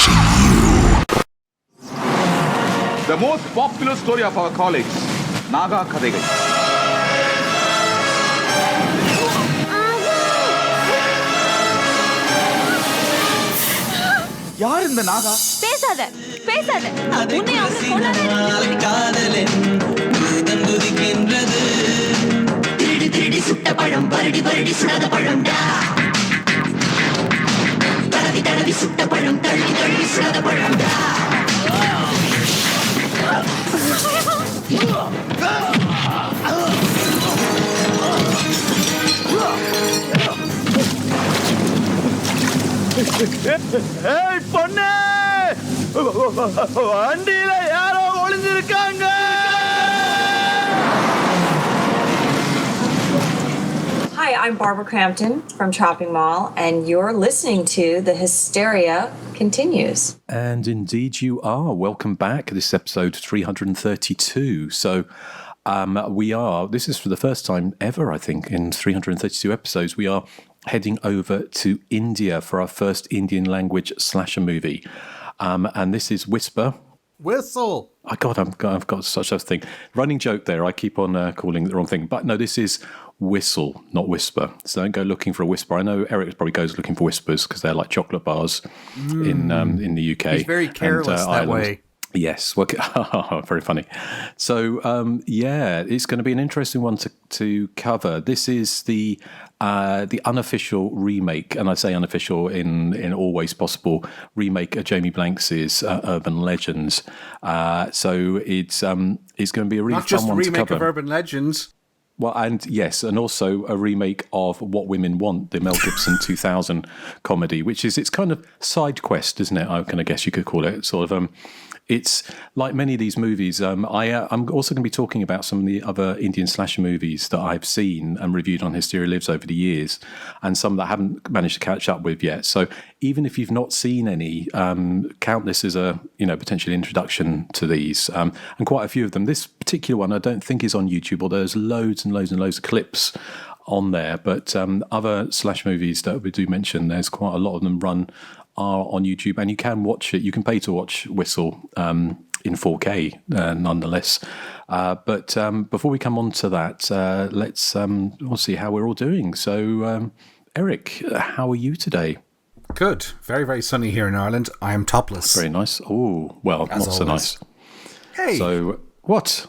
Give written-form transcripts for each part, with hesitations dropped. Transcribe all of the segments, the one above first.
watching you. The most popular story of our college, Naga Kadegai. யார் இந்த நாகா? பேசாத உன்னை அவங்க கொண்டாட திருடி சுட்ட பழம் வருடி சுடாத பழம்டா தடவி சுட்ட பழம் தள்ளி சுடாத பழம்டா ஏய் பொண்ணே, வண்டியில யாரோ ஒளிஞ்சிருக்காங்க. Hi, I'm Barbara Crampton from Chopping Mall, and you're listening to The Hysteria Continues. And indeed you are. Welcome back. This is episode 332. So this is for the first time ever, I think, in 332 episodes, we are heading over to India for our first Indian language slasher movie. And this is Whisper. Whistle. Oh God, I've got such a thing. Running joke there. I keep on calling it the wrong thing. But no, this is Whistle, not Whisper. So don't go looking for a whisper. I know Eric probably goes looking for whispers because they're like chocolate bars in the UK. He's very careless that Ireland. way. Yes, well, very funny. So, it's going to be an interesting one to cover. This is the unofficial remake, and I say unofficial in all ways possible, remake of Jamie Blanks's Urban Legends. So it's going to be a really fun one to cover. Not just a remake of Urban Legends. Well, and yes, and also a remake of What Women Want, the Mel Gibson 2000 comedy, which is its kind of side quest, isn't it? I kind of guess you could call it. Sort of, it's like many of these movies. I'm also going to be talking about some of the other Indian slasher movies that I've seen and reviewed on Hysteria Lives over the years, and some that I haven't managed to catch up with yet. So even if you've not seen any, count this as a potential introduction to these, and quite a few of them. This particular one I don't think is on YouTube, although there's loads and loads and loads of clips on there. But other slash movies that we do mention, there's quite a lot of them are on YouTube, and you can watch it. You can pay to watch Whistle in 4K nonetheless. But before we come on to that, we'll see how we're all doing. So, Eric, how are you today? Good. Very, very sunny here in Ireland. I am topless. Very nice. Oh, well, As not always. so nice. Hey. So, what?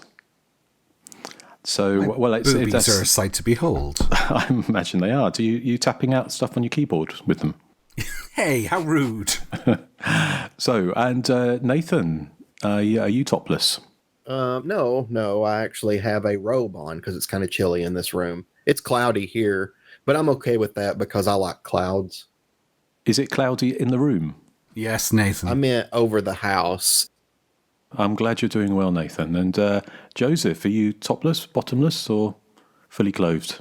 So, well, boobies are a sight to behold. I imagine they are. Do you tapping out stuff on your keyboard with them? Hey, how rude. So, and Nathan, are you topless? No, I actually have a robe on because it's kind of chilly in this room. It's cloudy here, but I'm okay with that because I like clouds. Is it cloudy in the room? Yes, Nathan. I meant over the house. I'm glad you're doing well, Nathan. And Joseph, are you topless, bottomless, or fully clothed?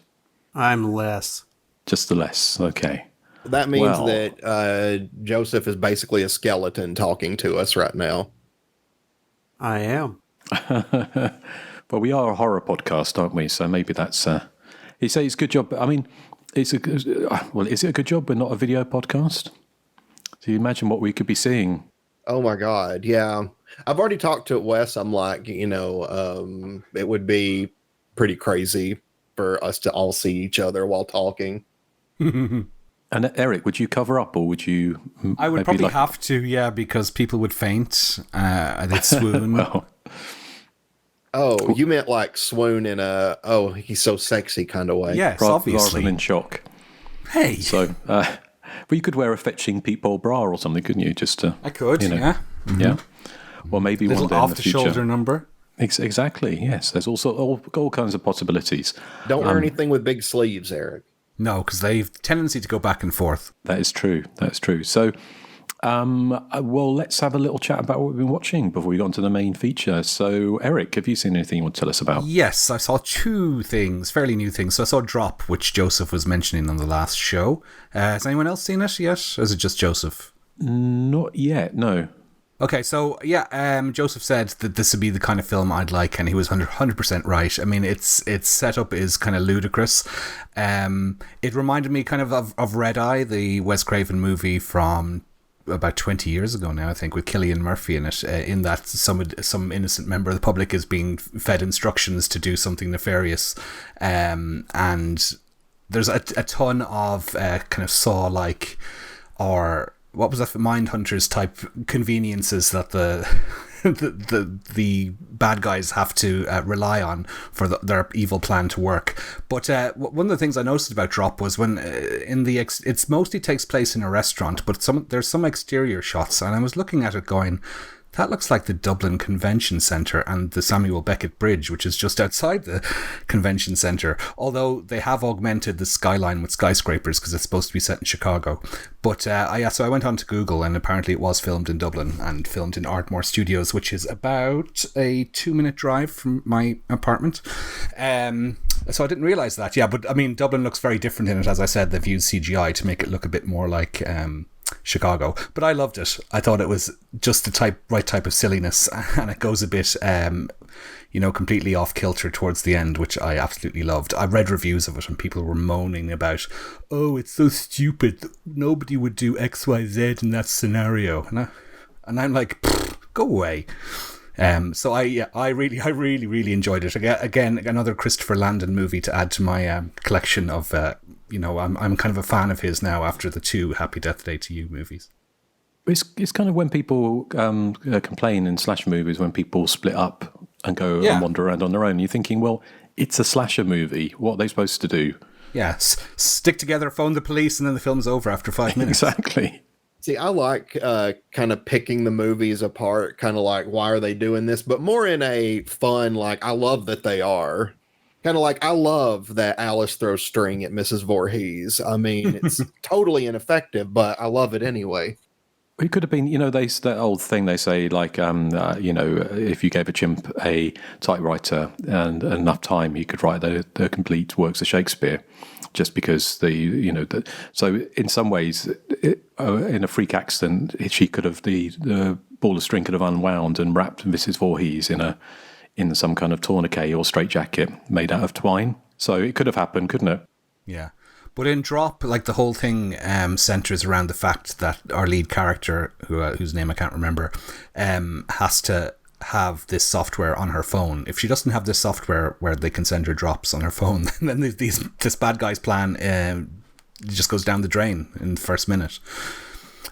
I'm less. Just the less, okay. That means that Joseph is basically a skeleton talking to us right now. I am. Well, we are a horror podcast, aren't we? So maybe that's... You say it's a good job. I mean, is it a good job we're not a video podcast? Do you imagine what we could be seeing? Oh my God, yeah. I've already talked to Wes. I'm like, it would be pretty crazy for us to all see each other while talking. And Eric, would you cover up, or would you? I would probably have to, yeah, because people would faint. They'd swoon. Well. Oh, you meant like swoon in a he's so sexy kind of way. Yes, obviously. Rather than in shock. Hey. So, but you could wear a fetching peephole bra or something, couldn't you? Just to, I could, yeah. Mm-hmm. Yeah. Well, maybe one day in the future. Off the shoulder number. Exactly. Yes. There's also all kinds of possibilities. Don't wear anything with big sleeves, Eric. No, because they've tendency to go back and forth. That is true. That's true. So, well, let's have a little chat about what we've been watching before we got into the main feature. So, Eric, have you seen anything you want to tell us about? Yes, I saw two things, fairly new things. So I saw Drop, which Joseph was mentioning on the last show. Has anyone else seen it yet? Or is it just Joseph? Not yet, no. Okay, so yeah, Joseph said that this would be the kind of film I'd like, and he was 100% right. I mean, its setup is kind of ludicrous. It reminded me kind of Red Eye, the Wes Craven movie from about 20 years ago now, I think, with Cillian Murphy in it, in that some innocent member of the public is being fed instructions to do something nefarious, and there's a ton of kind of Saw-like, or what was that, Mindhunters type conveniences that the bad guys have to rely on for their evil plan to work. But one of the things I noticed about Drop was when it's mostly takes place in a restaurant, but there's some exterior shots, and I was looking at it going, that looks like the Dublin Convention Centre and the Samuel Beckett Bridge, which is just outside the Convention Centre, although they have augmented the skyline with skyscrapers because it's supposed to be set in Chicago. But so I went on to Google, and apparently it was filmed in Dublin and filmed in Ardmore Studios, which is about a 2-minute drive from my apartment. So I didn't realise that. Yeah, but I mean, Dublin looks very different in it. As I said, they've used CGI to make it look a bit more like Chicago, but I loved it. I thought it was just the right type of silliness, and it goes a bit completely off kilter towards the end, which I absolutely loved. I read reviews of it and people were moaning about, oh, it's so stupid, nobody would do XYZ in that scenario, and I'm like, go away. So I really enjoyed it. Again, another Christopher Landon movie to add to my collection of I'm kind of a fan of his now after the 2 Happy Death Day to You movies. It's kind of when people complain in slasher movies, when people split up and go and wander around on their own. You're thinking, well, it's a slasher movie. What are they supposed to do? Yeah, stick together, phone the police, and then the film's over after 5 minutes. Exactly. See, I like kind of picking the movies apart, kind of like, why are they doing this? But more in a fun, like, I love that they are. Kind of like, I love that Alice throws string at Mrs. Voorhees. I mean, it's totally ineffective, but I love it anyway. It could have been, that old thing they say, like, if you gave a chimp a typewriter and enough time, he could write the complete works of Shakespeare. Just because so in some ways, in a freak accident, she could have the ball of string could have unwound and wrapped Mrs. Voorhees in some kind of tourniquet or straitjacket made out of twine. So it could have happened, couldn't it? Yeah. But in Drop, like, the whole thing centres around the fact that our lead character, whose name I can't remember, has to have this software on her phone. If she doesn't have this software where they can send her drops on her phone, then this bad guy's plan just goes down the drain in the first minute.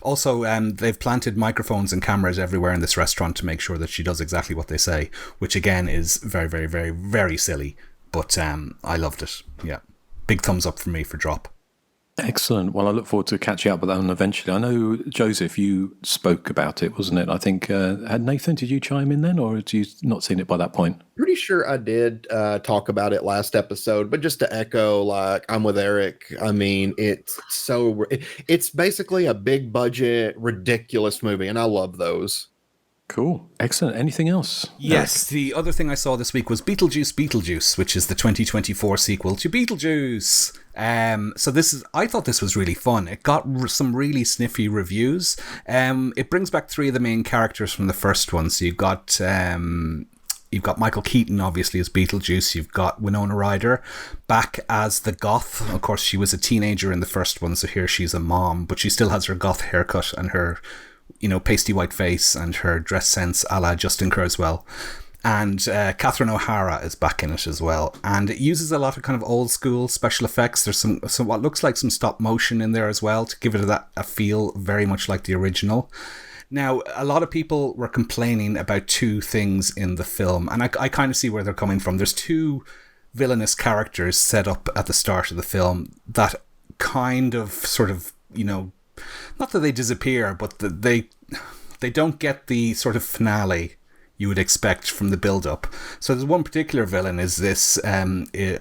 Also, they've planted microphones and cameras everywhere in this restaurant to make sure that she does exactly what they say, which again is very, very, very, very silly. But I loved it. Yeah. Big thumbs up from me for Drop. Excellent. Well, I look forward to catching up with that one eventually. I know, Joseph, you spoke about it, wasn't it? I think, Nathan, did you chime in then, or had you not seen it by that point? Pretty sure I did talk about it last episode, but just to echo, like, I'm with Eric. I mean, it's basically a big budget, ridiculous movie, and I love those. Cool. Excellent. Anything else? Yes. The other thing I saw this week was Beetlejuice, which is the 2024 sequel to Beetlejuice. So I thought this was really fun. It got some really sniffy reviews. It brings back 3 of the main characters from the first one. So you've got Michael Keaton, obviously, as Beetlejuice. You've got Winona Ryder back as the goth. Of course, she was a teenager in the first one, so here she's a mom, but she still has her goth haircut and her pasty white face and her dress sense a la Justin Kerswell. And Catherine O'Hara is back in it as well. And it uses a lot of kind of old school special effects. There's some what looks like some stop motion in there as well to give it a feel very much like the original. Now, a lot of people were complaining about 2 things in the film, and I kind of see where they're coming from. There's 2 villainous characters set up at the start of the film that kind of sort of, not that they disappear, but they don't get the sort of finale you would expect from the build-up. So there's one particular villain is this,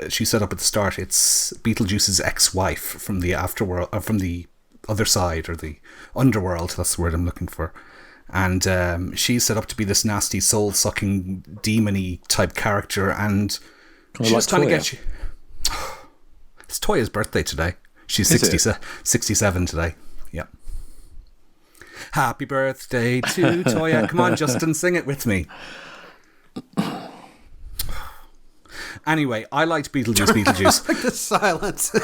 she's set up at the start, it's Beetlejuice's ex-wife from the afterworld, or from the other side, or the underworld, that's the word I'm looking for. And she's set up to be this nasty, soul-sucking, demon-y type character, and she's just trying to get you... It's Toya's birthday today. She's 67 today. Yep. Happy birthday to Toya. Come on, Justin, sing it with me. Anyway, I liked Beetlejuice. Like the silence.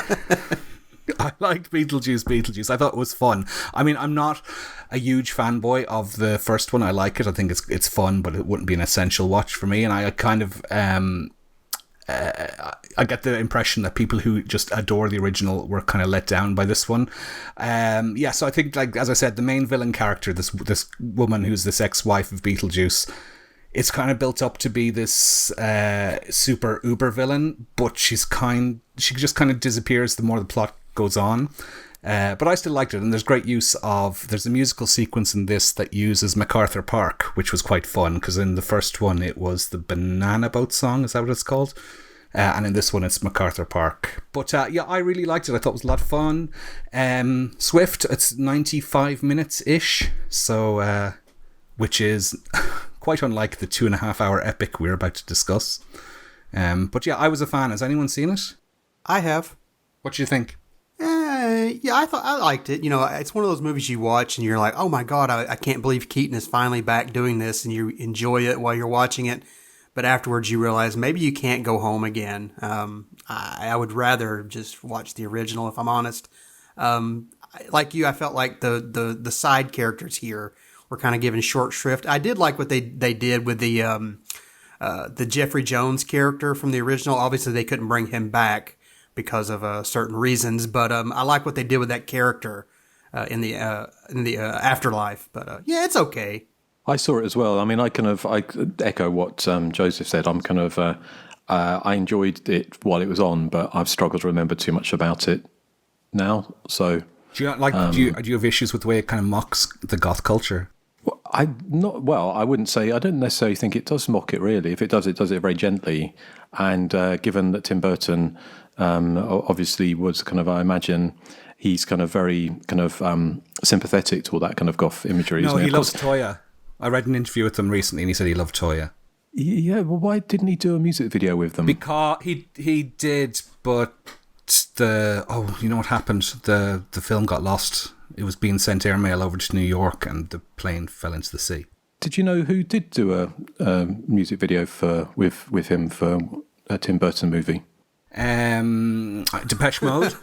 I liked Beetlejuice. I thought it was fun. I mean, I'm not a huge fanboy of the first one. I like it. I think it's fun, but it wouldn't be an essential watch for me. And I kind of I get the impression that people who just adore the original were kind of let down by this one. So I think, like as I said, the main villain character, this woman who's this ex-wife of Beetlejuice, it's kind of built up to be this super uber villain, but she just kind of disappears the more the plot goes on. But I still liked it, and there's a musical sequence in this that uses MacArthur Park, which was quite fun, because in the first one it was the Banana Boat song, is that what it's called? And in this one it's MacArthur Park. But I really liked it. I thought it was a lot of fun. Swift, it's 95 minutes-ish, so which is quite unlike the 2.5 hour epic we're about to discuss. But yeah, I was a fan. Has anyone seen it? I have. What do you think? I liked it. You know, it's one of those movies you watch and you're like, oh my God, I can't believe Keaton is finally back doing this, and you enjoy it while you're watching it. But afterwards you realize maybe you can't go home again. I would rather just watch the original, if I'm honest. Like you, I felt like the side characters here were kind of given short shrift. I did like what they did with the Jeffrey Jones character from the original. Obviously they couldn't bring him back because of certain reasons, but I like what they did with that character in the afterlife. But yeah, it's okay. I saw it as well. I mean, I echo what Joseph said. I enjoyed it while it was on, but I've struggled to remember too much about it now. So do you have issues with the way it kind of mocks the goth culture? I wouldn't say. I don't necessarily think it does mock it. Really, if it does it very gently. And given that Tim Burton obviously was kind of, I imagine he's kind of very kind of sympathetic to all that kind of goth imagery. No, isn't he loves Toya. I read an interview with him recently, and he said he loved Toya. Yeah, well, why didn't he do a music video with them? Because he did, but you know what happened? The film got lost. It was being sent airmail over to New York, and the plane fell into the sea. Did you know who did do a music video with him for a Tim Burton movie? Depeche Mode.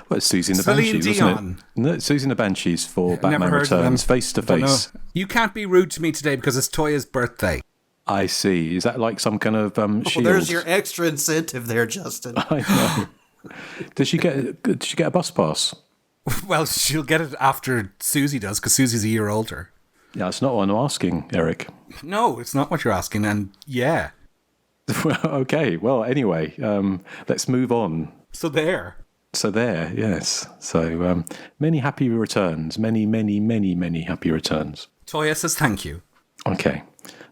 Well, it's Susie and the Banshees, wasn't it? No, Susie and the Banshees for Batman Returns, Face to Face. You can't be rude to me today because it's Toya's birthday. I see. Is that like some kind of shield? Well, there's your extra incentive there, Justin. I know. Did she get a bus pass? Well, she'll get it after Susie does, because Susie's a year older. Yeah, it's not what I'm asking, Eric. No, it's not what you're asking, and yeah. Okay, well, anyway, let's move on. So there, yes. So many happy returns. Many happy returns. Toya says thank you. Okay.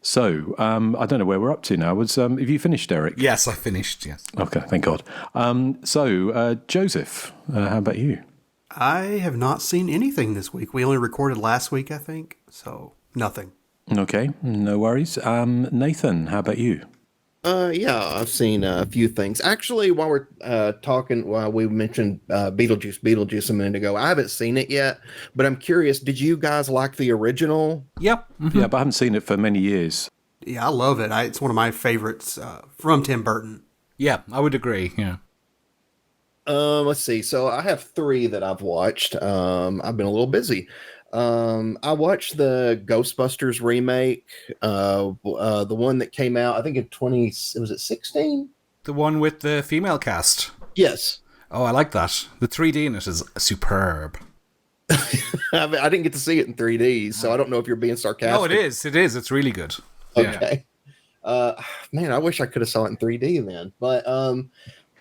So, I don't know where we're up to now. Have you finished, Eric? Yes, I finished, yes. Okay, thank God. Joseph, how about you? I have not seen anything this week. We only recorded last week, I think, so nothing. Okay, no worries. Nathan, how about you? Yeah, I've seen a few things. Actually, while we mentioned Beetlejuice a minute ago, I haven't seen it yet, but I'm curious, did you guys like the original? Yep. Mm-hmm. Yeah, but I haven't seen it for many years. Yeah, I love it. It's one of my favorites from Tim Burton. Yeah, I would agree, yeah. Let's see. So I have 3 that I've watched. I've been a little busy. I watched the Ghostbusters remake, the one that came out, I think was it 16? The one with the female cast. Yes. Oh, I like that. The 3D in it is superb. I didn't get to see it in 3D, so I don't know if you're being sarcastic. No, it is. It's really good. Okay. Yeah. Man, I wish I could have saw it in 3D then. But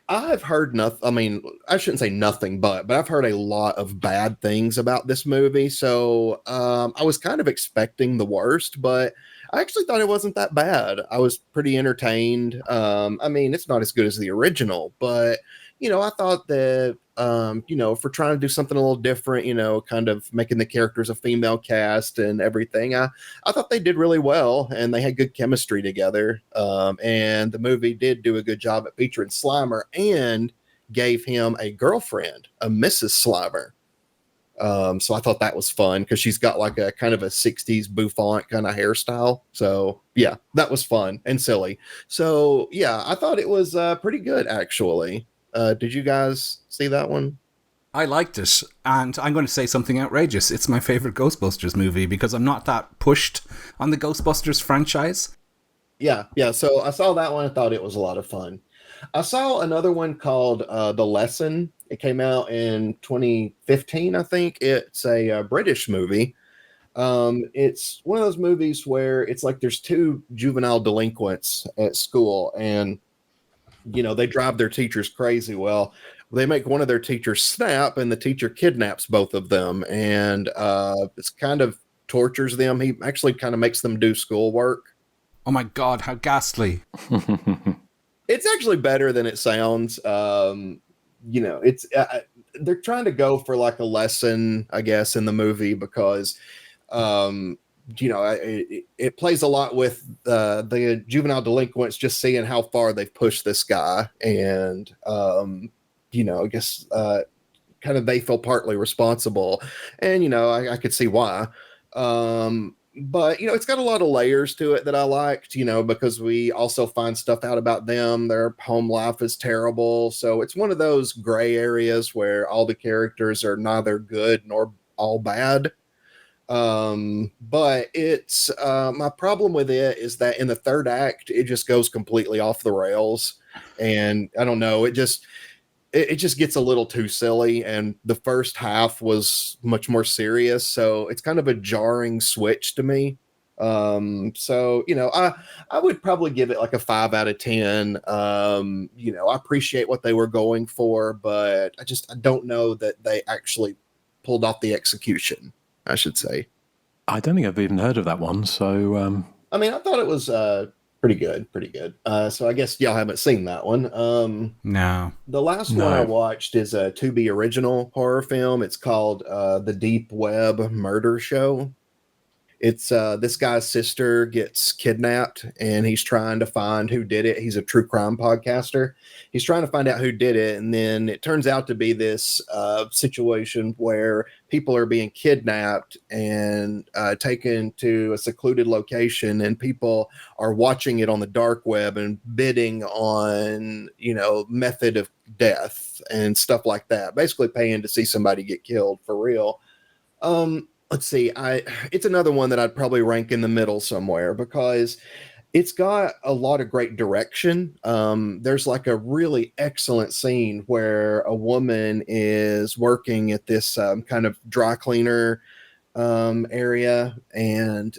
I've heard nothing. I mean, I shouldn't say nothing, but I've heard a lot of bad things about this movie. So I was kind of expecting the worst, but I actually thought it wasn't that bad. I was pretty entertained. I mean, it's not as good as the original, but I thought that for trying to do something a little different, kind of making the characters a female cast and everything, I thought they did really well, and they had good chemistry together. And the movie did do a good job at featuring Slimer and gave him a girlfriend, a Mrs. Slimer. So I thought that was fun because she's got like a kind of a 60s bouffant kind of hairstyle. So yeah, that was fun and silly. So yeah, I thought it was pretty good actually. Did you guys see that one? I liked it, and I'm going to say something outrageous. It's my favorite Ghostbusters movie because I'm not that pushed on the Ghostbusters franchise. Yeah. So I saw that one. I thought it was a lot of fun. I saw another one called The Lesson. It came out in 2015, I think. It's a British movie. It's one of those movies where it's like there's two juvenile delinquents at school, and they drive their teachers crazy. Well, they make one of their teachers snap, and the teacher kidnaps both of them, and it's kind of tortures them. He actually kind of makes them do schoolwork. Oh my God, how ghastly. It's actually better than it sounds. It's they're trying to go for like a lesson, I guess, in the movie because it plays a lot with the juvenile delinquents just seeing how far they've pushed this guy, and I guess kind of they feel partly responsible, and I could see why. But it's got a lot of layers to it that I liked, because we also find stuff out about them. Their home life is terrible, so it's one of those gray areas where all the characters are neither good nor all bad. But it's my problem with it is that in the third act it just goes completely off the rails, and I don't know, it just gets a little too silly, and the first half was much more serious, so it's kind of a jarring switch to me. So I would probably give it like a 5 out of 10. I appreciate what they were going for, but I don't know that they actually pulled off the execution, I should say. I don't think I've even heard of that one. So, I mean, I thought it was pretty good. So I guess y'all haven't seen that one. No. The last one I watched is a Tubi original horror film. It's called The Deep Web Murder Show. It's this guy's sister gets kidnapped, and he's trying to find who did it. He's a true crime podcaster. He's trying to find out who did it, and then it turns out to be this situation where people are being kidnapped and taken to a secluded location, and people are watching it on the dark web and bidding on, method of death and stuff like that. Basically paying to see somebody get killed for real. Let's see. It's another one that I'd probably rank in the middle somewhere because it's got a lot of great direction. There's like a really excellent scene where a woman is working at this kind of dry cleaner area, and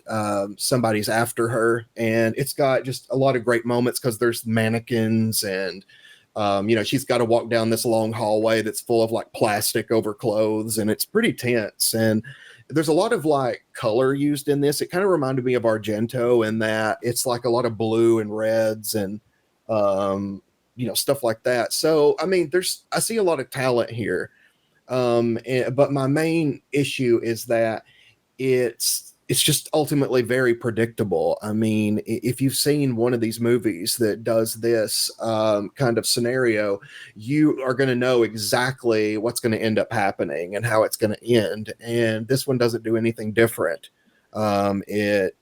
somebody's after her, and it's got just a lot of great moments because there's mannequins, and she's got to walk down this long hallway that's full of like plastic over clothes, and it's pretty tense. And there's a lot of like color used in this. It kind of reminded me of Argento in that it's like a lot of blue and reds and stuff like that. So I mean, I see a lot of talent here, but my main issue is that it's just ultimately very predictable. I mean, if you've seen one of these movies that does this kind of scenario, you are going to know exactly what's going to end up happening and how it's going to end. And this one doesn't do anything different. It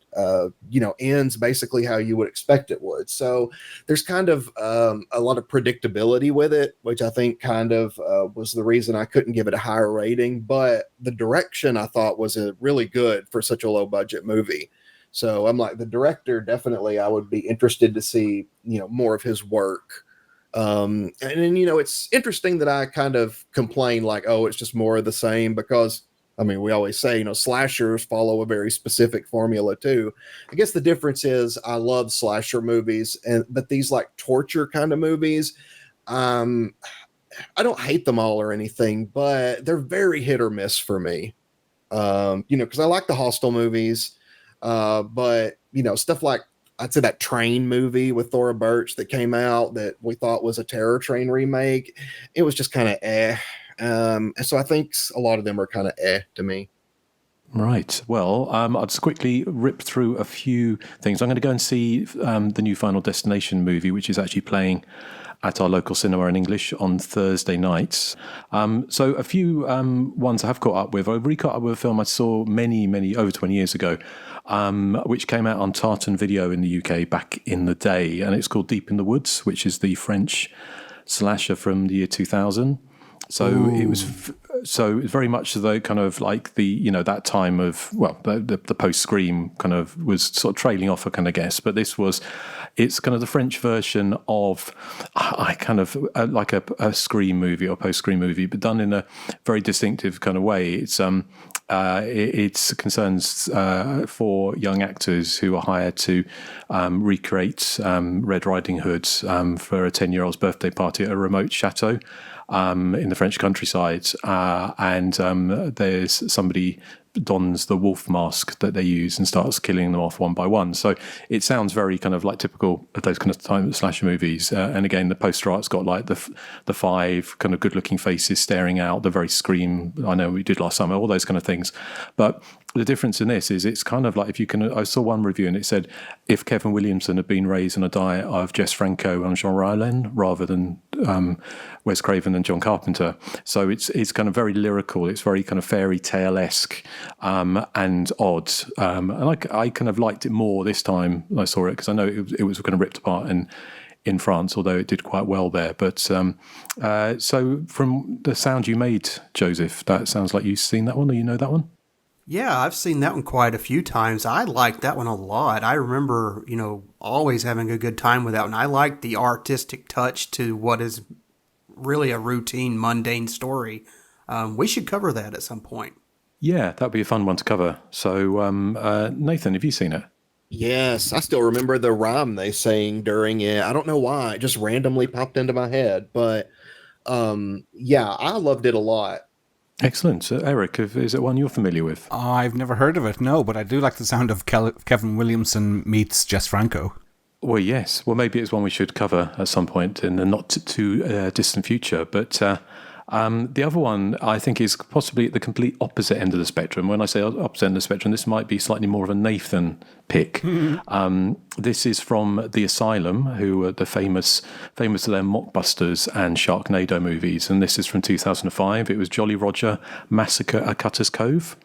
ends basically how you would expect it would. So there's kind of a lot of predictability with it, which I think kind of was the reason I couldn't give it a higher rating. But the direction I thought was really good for such a low budget movie. So I'm like, the director, definitely I would be interested to see, more of his work. And then, it's interesting that I kind of complain like, oh, it's just more of the same, because I mean, we always say, slashers follow a very specific formula too. I guess the difference is I love slasher movies, but these like torture kind of movies, I don't hate them all or anything, but they're very hit or miss for me. Because I like the Hostel movies, but stuff like, I'd say that Train movie with Thora Birch that came out that we thought was a Terror Train remake, it was just kind of so I think a lot of them are kind of to me. Right. Well, I'll just quickly rip through a few things. I'm going to go and see the new Final Destination movie, which is actually playing at our local cinema in English on Thursday nights. So a few ones I have caught up with. I've re-caught up with a film I saw many, over 20 years ago, which came out on Tartan Video in the UK back in the day. And it's called Deep in the Woods, which is the French slasher from the year 2000. So it was very much the kind of like the that time of the post Scream kind of was sort of trailing off, I kind of guess. But it's kind of the French version of like a Scream movie or post Scream movie, but done in a very distinctive kind of way. It concerns 4 young actors who are hired to recreate Red Riding Hood for a 10-year-old's birthday party at a remote chateau in the French countryside, and there's somebody dons the wolf mask that they use and starts killing them off one by one. So it sounds very kind of like typical of those kind of time slasher movies. And again, the poster art's got like the 5 kind of good-looking faces staring out, the very Scream I know we did last summer, all those kind of things. But the difference in this is it's kind of like I saw one review and it said if Kevin Williamson had been raised on a diet of Jess Franco and Jean Rollin rather than Wes Craven and John Carpenter. So it's kind of very lyrical. It's very kind of fairy tale-esque and odd. And I kind of liked it more this time I saw it because I know it was kind of ripped apart in France, although it did quite well there. But so from the sound you made, Joseph, that sounds like you've seen that one or you know that one? Yeah, I've seen that one quite a few times. I liked that one a lot. I remember, always having a good time with that one. I liked the artistic touch to what is really a routine, mundane story. We should cover that at some point. Yeah, that'd be a fun one to cover. So, Nathan, have you seen it? Yes, I still remember the rhyme they sang during it. I don't know why. It just randomly popped into my head. But, I loved it a lot. Excellent. So, Eric, is it one you're familiar with? I've never heard of it, no, but I do like the sound of Kevin Williamson meets Jess Franco. Well, yes. Well, maybe it's one we should cover at some point in the not too distant future. But the other one, I think, is possibly at the complete opposite end of the spectrum. When I say opposite end of the spectrum, this might be slightly more of a Nathan pick. This is from The Asylum, who are the famous for their mockbusters and Sharknado movies. And this is from 2005. It was Jolly Roger Massacre at Cutter's Cove,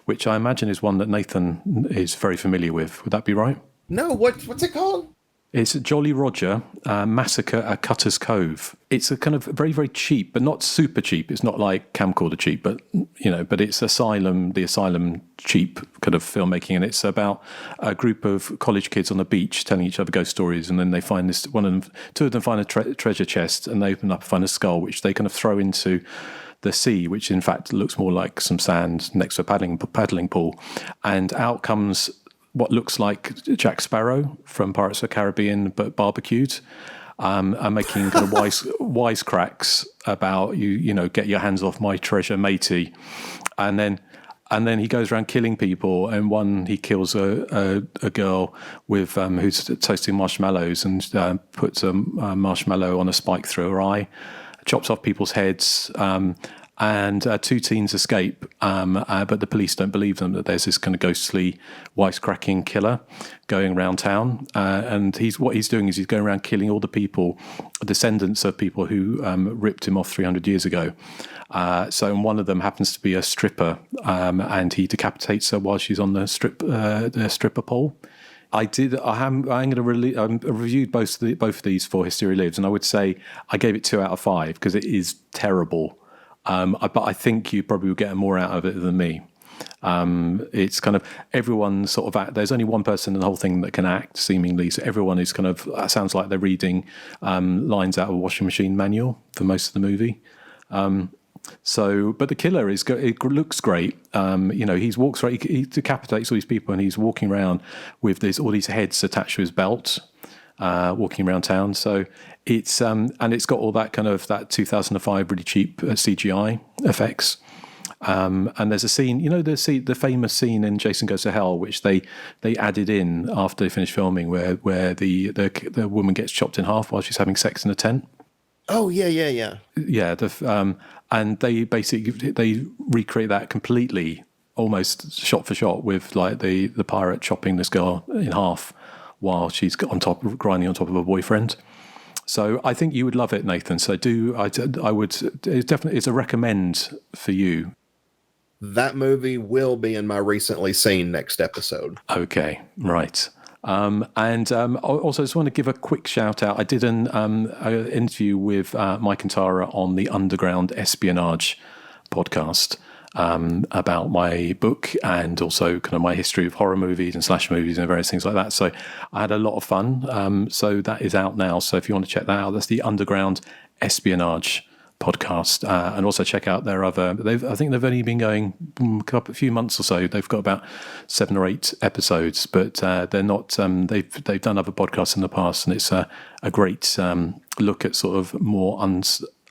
which I imagine is one that Nathan is very familiar with. Would that be right? No, what's it called? It's Jolly Roger Massacre at Cutter's Cove. It's a kind of very, very cheap, but not super cheap. It's not like Camcorder cheap, but it's the Asylum cheap kind of filmmaking, and it's about a group of college kids on the beach telling each other ghost stories, and then they find two of them find a treasure chest, and they open up and find a skull, which they kind of throw into the sea, which in fact looks more like some sand next to a paddling pool, and out comes what looks like Jack Sparrow from Pirates of the Caribbean, but barbecued, and making kind of wisecracks about get your hands off my treasure, matey, and then he goes around killing people, and he kills a girl with who's toasting marshmallows and puts a marshmallow on a spike through her eye, chops off people's heads. And 2 teens escape, but the police don't believe them, that there's this kind of ghostly, wisecracking killer going around town. And what he's doing is he's going around killing all the people, descendants of people who ripped him off 300 years ago. So one of them happens to be a stripper, and he decapitates her while she's on the stripper pole. I reviewed both of these for Hysteria Lives, and I would say I gave it 2 out of 5 because it is terrible. But I think you probably will get more out of it than me. It's kind of everyone sort of there's only one person in the whole thing that can act, seemingly. So everyone is kind of sounds like they're reading lines out of a washing machine manual for most of the movie. But the killer it looks great. He decapitates all these people, and he's walking around with all these heads attached to his belt. Walking around town, so it's and it's got all that kind of that 2005 really cheap CGI effects, and there's a scene, the famous scene in Jason Goes to Hell, which they added in after they finished filming, where the woman gets chopped in half while she's having sex in a tent. Oh yeah. And they recreate that completely, almost shot for shot, with like the pirate chopping this girl in half while she's grinding on top of her boyfriend. So I think you would love it, Nathan. So I would it's a recommend for you. That movie will be in my recently seen next episode. Okay, right. Also, I just want to give a quick shout out. I did an interview with Mike and Tara on the Underground Espionage podcast about my book and also kind of my history of horror movies and slash movies and various things like that. So I had a lot of fun. So that is out now. So if you want to check that out, that's the Underground Espionage podcast, and also check out their other. I think they've only been going a few months or so. They've got about 7 or 8 episodes, but they're not. They've done other podcasts in the past, and it's a great look at sort of more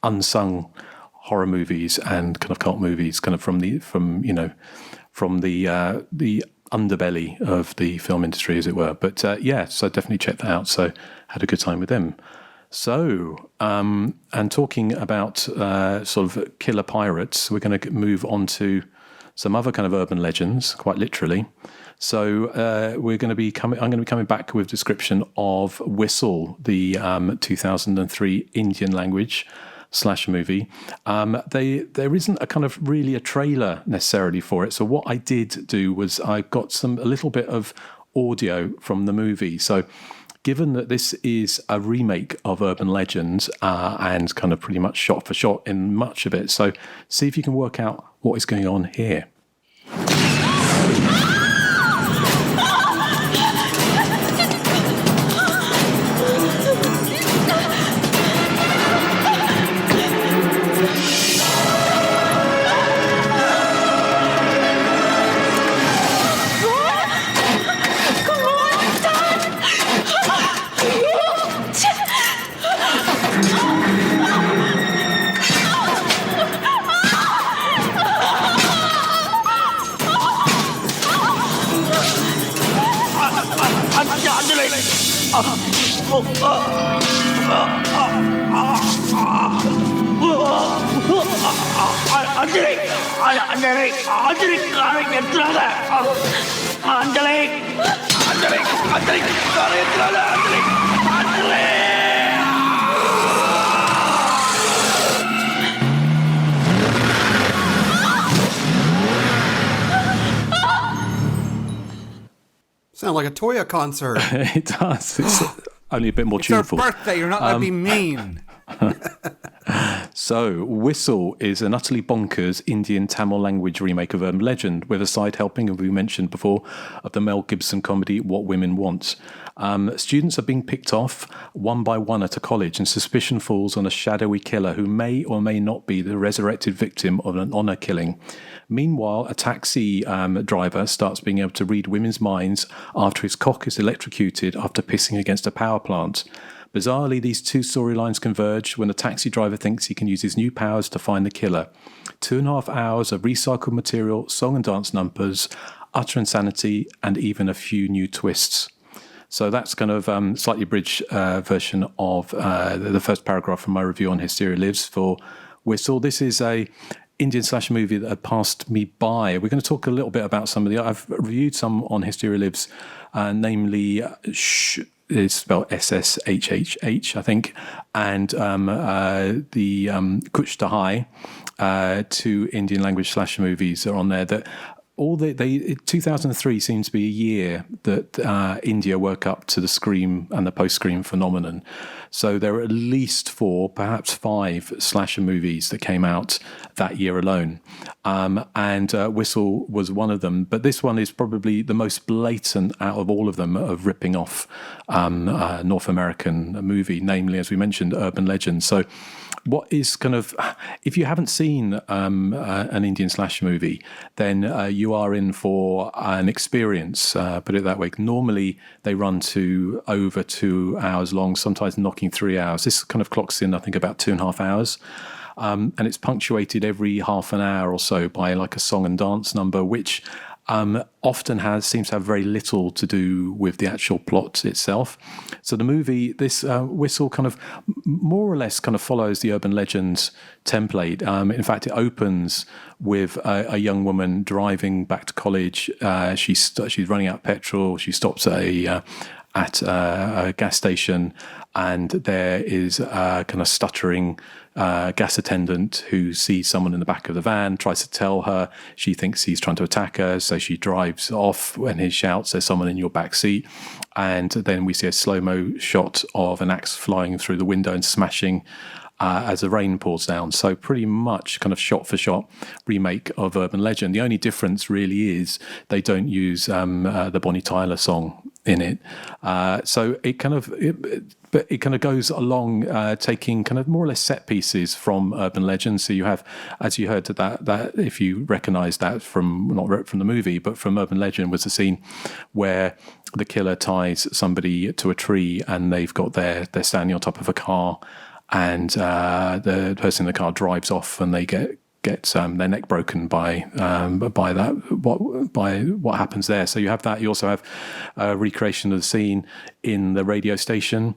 unsung horror movies and kind of cult movies, kind of from the underbelly of the film industry, as it were. But so definitely check that out. So had a good time with them. So, and talking about sort of killer pirates, we're going to move on to some other kind of urban legends, quite literally. So, I'm going to be coming back with a description of Whistle, the 2003 Indian language slash movie. There isn't a kind of really a trailer necessarily for it. So what I did do was I got a little bit of audio from the movie. So given that this is a remake of Urban Legends and kind of pretty much shot for shot in much of it, so see if you can work out what is going on here. Sound like a Toya concert. It does. It's only a bit more tuneful. It's our birthday. You're not going to be mean. So, Whistle is an utterly bonkers Indian Tamil language remake of Urban Legend, with a side helping, as we mentioned before, of the Mel Gibson comedy What Women Want. Students are being picked off one by one at a college, and suspicion falls on a shadowy killer who may or may not be the resurrected victim of an honour killing. Meanwhile, a taxi driver starts being able to read women's minds after his cock is electrocuted after pissing against a power plant. Bizarrely, these two storylines converge when the taxi driver thinks he can use his new powers to find the killer. 2.5 hours of recycled material, song and dance numbers, utter insanity, and even a few new twists. So that's kind of slightly abridged version of the first paragraph from my review on Hysteria Lives for Whistle. This is a Indian slash movie that had passed me by. We're going to talk a little bit about some of the... I've reviewed some on Hysteria Lives, namely... It's spelled SSHHH, I think, and the Kuch Tahai, 2 Indian language slash movies are on there. That 2003 seems to be a year that India woke up to the Scream and the post-Scream phenomenon. So there are at least 4, perhaps 5 slasher movies that came out that year alone. And Whistle was one of them. But this one is probably the most blatant out of all of them of ripping off North American movie, namely, as we mentioned, Urban Legend. So what is kind of, if you haven't seen an Indian slash movie, then you are in for an experience, put it that way. Normally they run to over 2 hours long, sometimes knocking 3 hours. This kind of clocks in, I think, about 2.5 hours. And it's punctuated every half an hour or so by like a song and dance number, which often seems to have very little to do with the actual plot itself. So the movie, this Whistle kind of more or less kind of follows the Urban Legends template. In fact, it opens with a young woman driving back to college. She's running out of petrol. She stops at at a gas station, and there is a kind of stuttering gas attendant who sees someone in the back of the van, tries to tell her. She thinks he's trying to attack her, so she drives off when he shouts, "There's someone in your back seat." And then we see a slow-mo shot of an axe flying through the window and smashing as the rain pours down. So pretty much kind of shot-for-shot remake of Urban Legend. The only difference really is they don't use the Bonnie Tyler song in it. So it kind of goes along taking kind of more or less set pieces from Urban Legend. So you have, as you heard, that if you recognise that from not from the movie, but from Urban Legend, was the scene where the killer ties somebody to a tree and they're standing on top of a car, and the person in the car drives off and they get their neck broken by what happens there. So you have that. You also have a recreation of the scene in the radio station,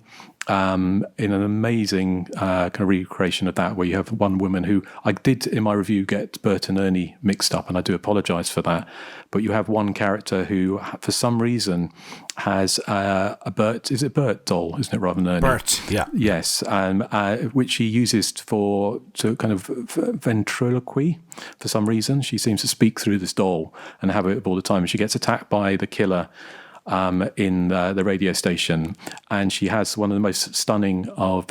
in an amazing kind of recreation of that, where you have one woman who I did in my review get Bert and Ernie mixed up, and I do apologise for that. But you have one character who, for some reason, has a Bert. Is it Bert doll? Isn't it, rather than Ernie? Bert, yeah. Yes, which he uses to kind of ventriloquy for some reason. She seems to speak through this doll and have it all the time. And she gets attacked by the killer in the radio station, and she has one of the most stunning of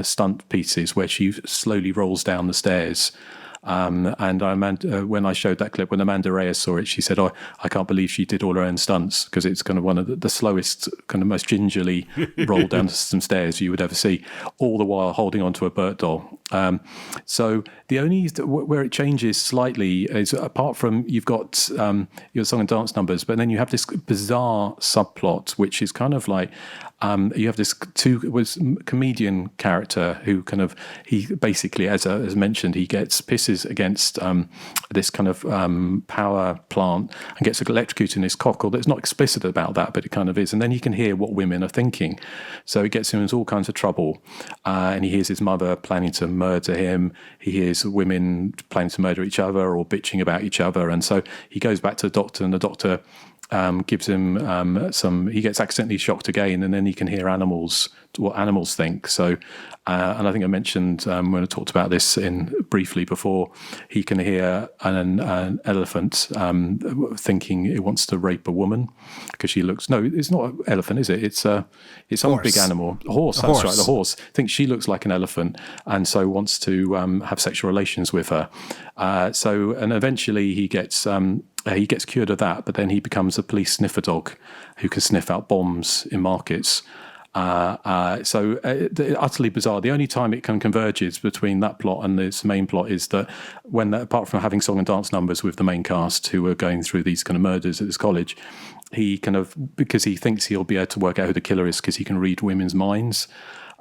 stunt pieces where she slowly rolls down the stairs. And when I showed that clip, when Amanda Reyes saw it, she said, "Oh, I can't believe she did all her own stunts," because it's kind of one of the slowest, kind of most gingerly roll down some stairs you would ever see, all the while holding onto a Bert doll. So the only where it changes slightly is, apart from you've got your song and dance numbers, but then you have this bizarre subplot, which is kind of like you have this comedian character who he basically, as mentioned, he gets pisses against this kind of power plant and gets electrocuted in his cockle. It's not explicit about that, but it kind of is. And then he can hear what women are thinking. So it gets him into all kinds of trouble. And he hears his mother planning to murder him. He hears women planning to murder each other or bitching about each other. And so he goes back to the doctor, and the doctor gives him he gets accidentally shocked again, and then he can hear what animals think. So, and I think I mentioned when I talked about this briefly before, he can hear an elephant thinking it wants to rape a woman because she looks. No, it's not an elephant, is it? It's some big animal. A horse. That's right. The horse thinks she looks like an elephant, and so wants to have sexual relations with her. And eventually he gets cured of that, but then he becomes a police sniffer dog who can sniff out bombs in markets. Utterly bizarre. The only time it converges between that plot and this main plot is that apart from having song and dance numbers with the main cast who are going through these kind of murders at this college, because he thinks he'll be able to work out who the killer is because he can read women's minds.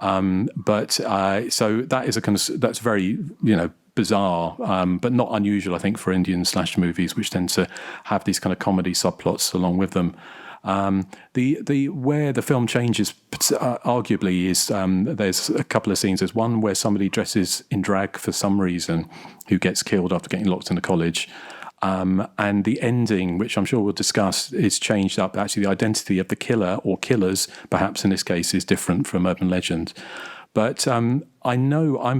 So that is that's very, bizarre, but not unusual, I think, for Indian slasher movies, which tend to have these kind of comedy subplots along with them. Where the film changes, arguably, is there's a couple of scenes. There's one where somebody dresses in drag for some reason, who gets killed after getting locked in a college. And the ending, which I'm sure we'll discuss, is changed up. Actually, the identity of the killer or killers, perhaps in this case, is different from Urban Legend. But I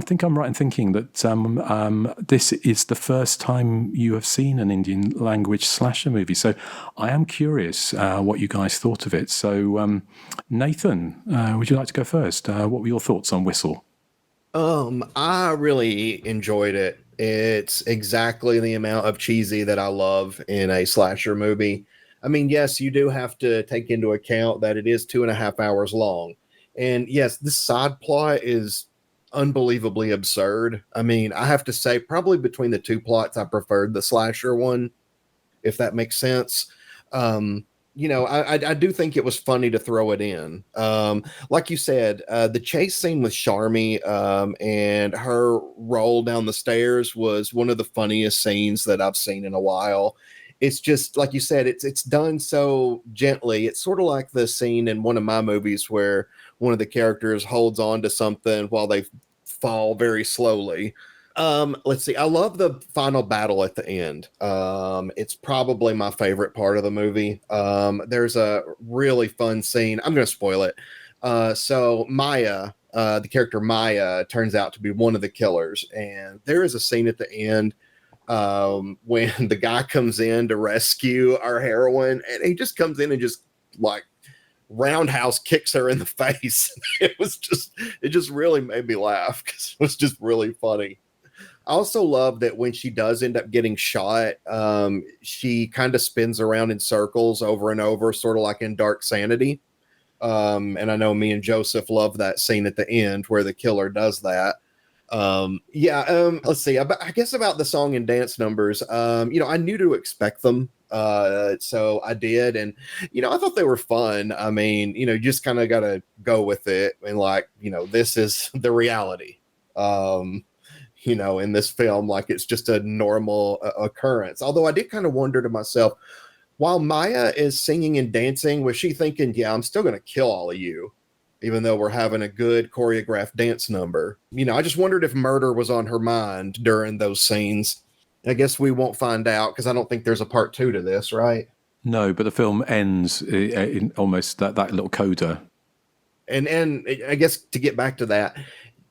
think I'm right in thinking that this is the first time you have seen an Indian language slasher movie. So I am curious what you guys thought of it. So Nathan, would you like to go first? What were your thoughts on Whistle? I really enjoyed it. It's exactly the amount of cheesy that I love in a slasher movie. I mean, yes, you do have to take into account that it is 2.5 hours long. And yes, this side plot is unbelievably absurd. I mean, I have to say, probably between the two plots, I preferred the slasher one, if that makes sense. I do think it was funny to throw it in. Like you said, the chase scene with Sharmi and her roll down the stairs was one of the funniest scenes that I've seen in a while. It's just, like you said, it's done so gently. It's sort of like the scene in one of my movies where one of the characters holds on to something while they fall very slowly. Let's see. I love the final battle at the end. It's probably my favorite part of the movie. There's a really fun scene. I'm going to spoil it. So Maya, the character Maya, turns out to be one of the killers, and there is a scene at the end when the guy comes in to rescue our heroine, and he just comes in and just like roundhouse kicks her in the face. It just really made me laugh because it was just really funny. I also love that when she does end up getting shot, she kind of spins around in circles over and over, sort of like in Dark Sanity. And I know me and Joseph love that scene at the end where the killer does that. Let's see. I guess about the song and dance numbers, I knew to expect them. So I did. And, I thought they were fun. I mean, you just kind of got to go with it. And like, this is the reality. In this film, like it's just a normal occurrence. Although I did kind of wonder to myself, while Maya is singing and dancing, was she thinking, yeah, I'm still going to kill all of you, even though we're having a good choreographed dance number? I just wondered if murder was on her mind during those scenes. I guess we won't find out because I don't think there's a part 2 to this, right? No, but the film ends in almost that little coda. And I guess to get back to that,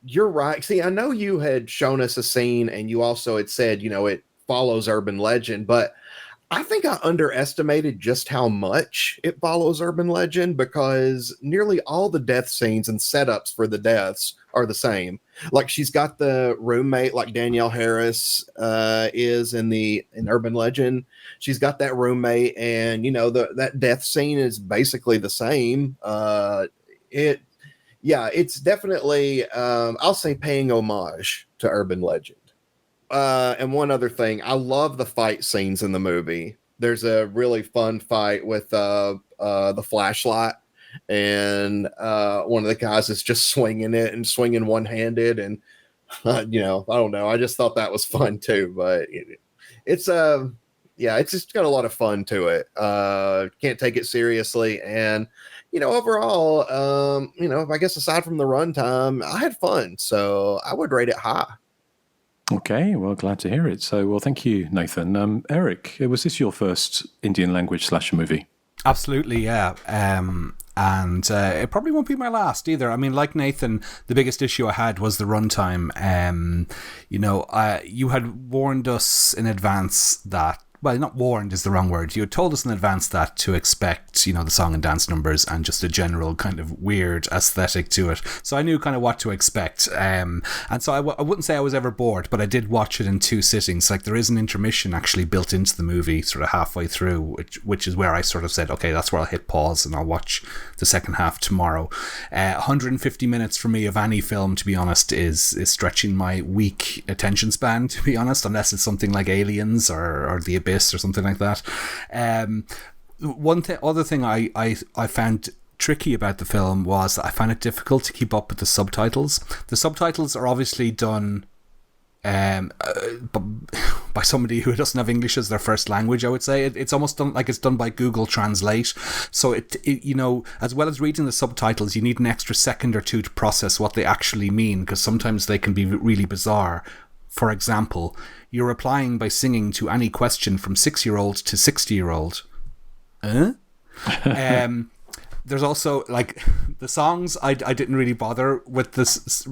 you're right. See, I know you had shown us a scene and you also had said, it follows urban legend, but I think I underestimated just how much it follows urban legend because nearly all the death scenes and setups for the deaths are the same. Like she's got the roommate like Danielle Harris is in urban legend. She's got that roommate and, that death scene is basically the same. It's definitely, I'll say paying homage to urban legend. And one other thing, I love the fight scenes in the movie. There's a really fun fight with the flashlight, and one of the guys is just swinging it and swinging one-handed, and I don't know. I just thought that was fun too. But it's just got a lot of fun to it. Can't take it seriously, and overall, I guess aside from the runtime, I had fun, so I would rate it high. Okay, well, glad to hear it. So, well, thank you, Nathan. Eric, was this your first Indian language slasher movie? Absolutely, yeah. And it probably won't be my last either. I mean, like Nathan, the biggest issue I had was the runtime. You had warned us in advance that, well, not warned is the wrong word. You had told us in advance that to expect, the song and dance numbers and just a general kind of weird aesthetic to it. So I knew kind of what to expect. And so I wouldn't say I was ever bored, but I did watch it in 2 sittings. Like there is an intermission actually built into the movie sort of halfway through, which is where I sort of said, okay, that's where I'll hit pause and I'll watch the second half tomorrow. 150 minutes for me of any film, to be honest, is stretching my weak attention span, to be honest, unless it's something like Aliens or The Abyss or something like that. Other thing I found tricky about the film was that I found it difficult to keep up with the subtitles. The subtitles are obviously done by somebody who doesn't have English as their first language. I would say it's almost done like it's done by Google Translate. So it as well as reading the subtitles, you need an extra second or two to process what they actually mean, because sometimes they can be really bizarre. For example, you're replying by singing to any question from 6-year-old to 60-year-old. There's also like the songs. I didn't really bother with this,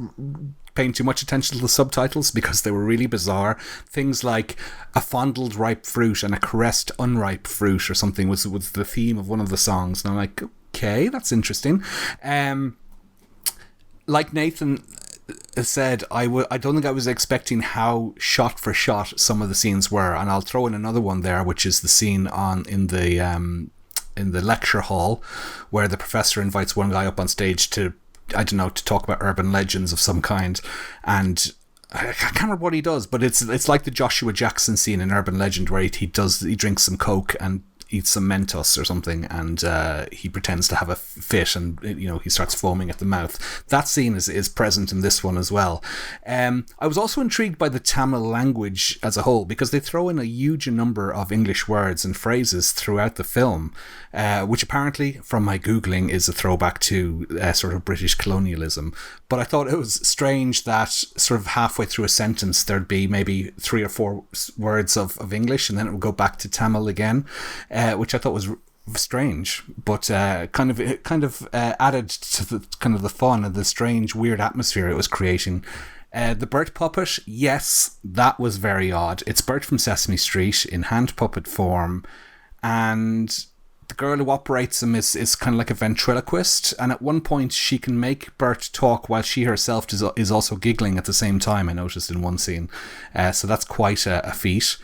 paying too much attention to the subtitles because they were really bizarre. Things like a fondled ripe fruit and a caressed unripe fruit or something was the theme of one of the songs, and I'm like, okay, that's interesting. Like Nathan said, I don't think I was expecting how shot for shot some of the scenes were, and I'll throw in another one there, which is the scene in the lecture hall where the professor invites one guy up on stage to talk about urban legends of some kind, and I can't remember what he does, but it's like the Joshua Jackson scene in Urban Legend where he drinks some coke and eats some Mentos or something, and he pretends to have a fit, and he starts foaming at the mouth. That scene is present in this one as well. I was also intrigued by the Tamil language as a whole, because they throw in a huge number of English words and phrases throughout the film, which apparently, from my Googling, is a throwback to sort of British colonialism. But I thought it was strange that sort of halfway through a sentence there'd be maybe 3 or 4 words of English, and then it would go back to Tamil again, which I thought was strange, but kind of added to the kind of the fun and the strange, weird atmosphere it was creating. The Bert puppet, yes, that was very odd. It's Bert from Sesame Street in hand puppet form, and the girl who operates him is kind of like a ventriloquist, and at one point she can make Bert talk while she herself is also giggling at the same time, I noticed in one scene. So that's quite a feat.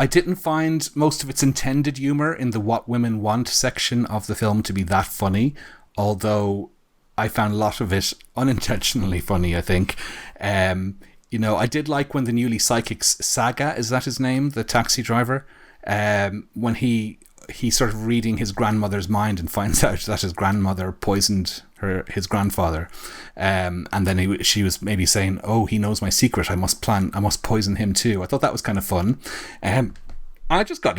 I didn't find most of its intended humour in the What Women Want section of the film to be that funny, although I found a lot of it unintentionally funny, I think. I did like when the newly psychic's Saga, is that his name, the taxi driver, when he's sort of reading his grandmother's mind and finds out that his grandmother poisoned his grandfather, and then she was maybe saying, "Oh, he knows my secret. I must poison him too." I thought that was kind of fun. I just got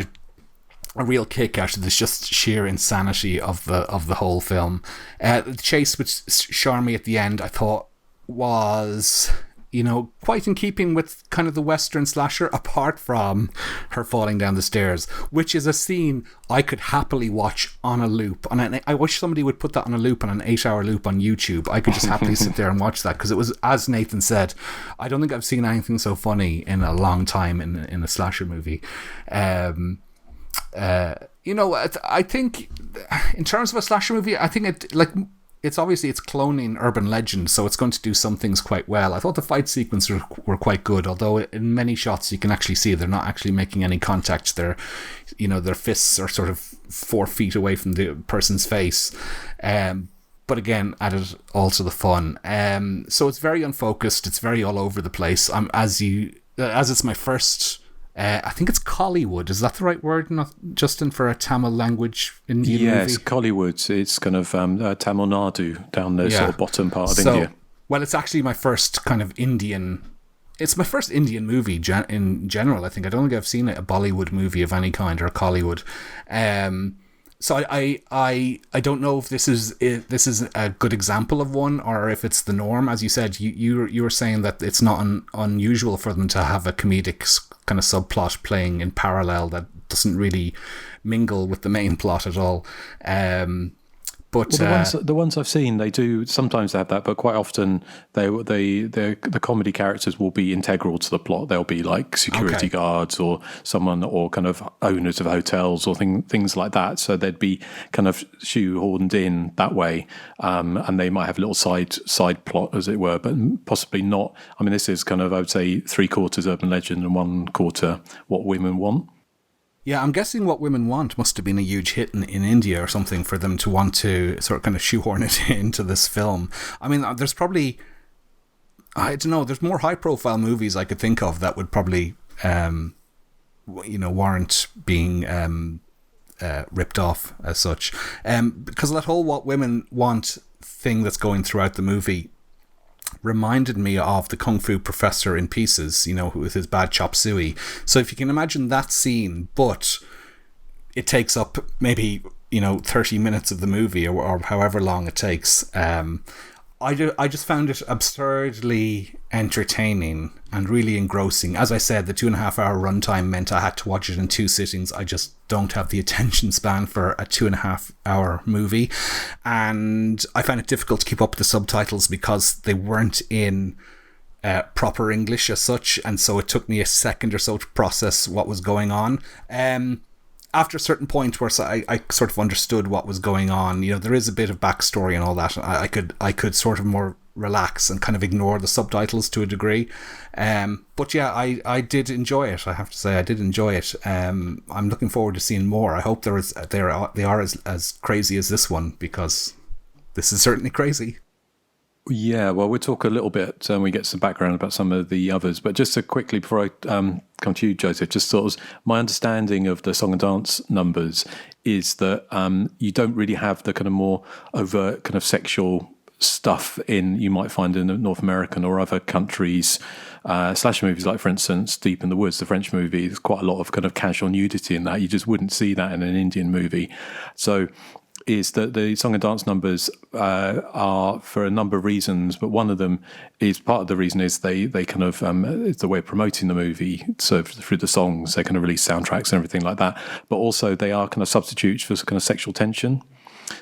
a real kick out of this just sheer insanity of the whole film. The chase with Charmy at the end, I thought was, quite in keeping with kind of the Western slasher, apart from her falling down the stairs, which is a scene I could happily watch on a loop. And I wish somebody would put that on a loop, on an 8-hour loop on YouTube. I could just happily sit there and watch that, because it was, as Nathan said, I don't think I've seen anything so funny in a long time in a slasher movie. I think in terms of a slasher movie, I think it's cloning urban legend, so it's going to do some things quite well. I thought the fight sequences were quite good, although in many shots you can actually see they're not actually making any contact. Their fists are sort of 4 feet away from the person's face. But again, added all to the fun. So it's very unfocused. It's very all over the place. As it's my first. I think it's Collywood. Is that the right word, Justin, for a Tamil language Indian movie? Yes, Collywood. It's kind of Tamil Nadu, down the sort of bottom part of India. Well, it's actually my first kind of Indian... It's my first Indian movie in general, I think. I don't think I've seen a Bollywood movie of any kind, or a Collywood. So I don't know if this is a good example of one, or if it's the norm. As you said, you were saying that it's not unusual for them to have a comedic kind of subplot playing in parallel that doesn't really mingle with the main plot at all. But the ones I've seen, they do sometimes have that, but quite often the comedy characters will be integral to the plot. They'll be like security guards or someone, or kind of owners of hotels or things like that. So they'd be kind of shoehorned in that way, and they might have a little side plot, as it were, but possibly not. I mean, this is kind of, I would say, 3/4 urban legend and 1/4 What Women Want. Yeah, I'm guessing What Women Want must have been a huge hit in India or something for them to want to sort of kind of shoehorn it into this film. I mean, there's probably, I don't know, there's more high-profile movies I could think of that would probably, warrant being ripped off as such. Because that whole What Women Want thing that's going throughout the movie reminded me of the Kung Fu Professor in Pieces, with his bad chop suey. So if you can imagine that scene, but it takes up maybe 30 minutes of the movie, or however long it takes. I just found it absurdly entertaining and really engrossing. As I said, the 2.5-hour runtime meant I had to watch it in 2 sittings. I just don't have the attention span for a 2.5-hour movie. And I found it difficult to keep up with the subtitles because they weren't in proper English as such. And so it took me a second or so to process what was going on. After a certain point where I sort of understood what was going on, there is a bit of backstory and all that. I could sort of more relax and kind of ignore the subtitles to a degree. But yeah, I did enjoy it. I have to say, I did enjoy it. I'm looking forward to seeing more. I hope they are as crazy as this one, because this is certainly crazy. Yeah, well, we'll talk a little bit when we get some background about some of the others. But just quickly, before I come to you, Joseph, just sort of my understanding of the song and dance numbers is that you don't really have the kind of more overt kind of sexual stuff you might find in North American or other countries. Slasher movies, like, for instance, Deep in the Woods, the French movie, there's quite a lot of kind of casual nudity in that. You just wouldn't see that in an Indian movie. So is that the song and dance numbers are for a number of reasons, but one of them is part of the reason is they kind of it's the way of promoting the movie. So through the songs, they kind of release soundtracks and everything like that. But also they are kind of substitutes for kind of sexual tension.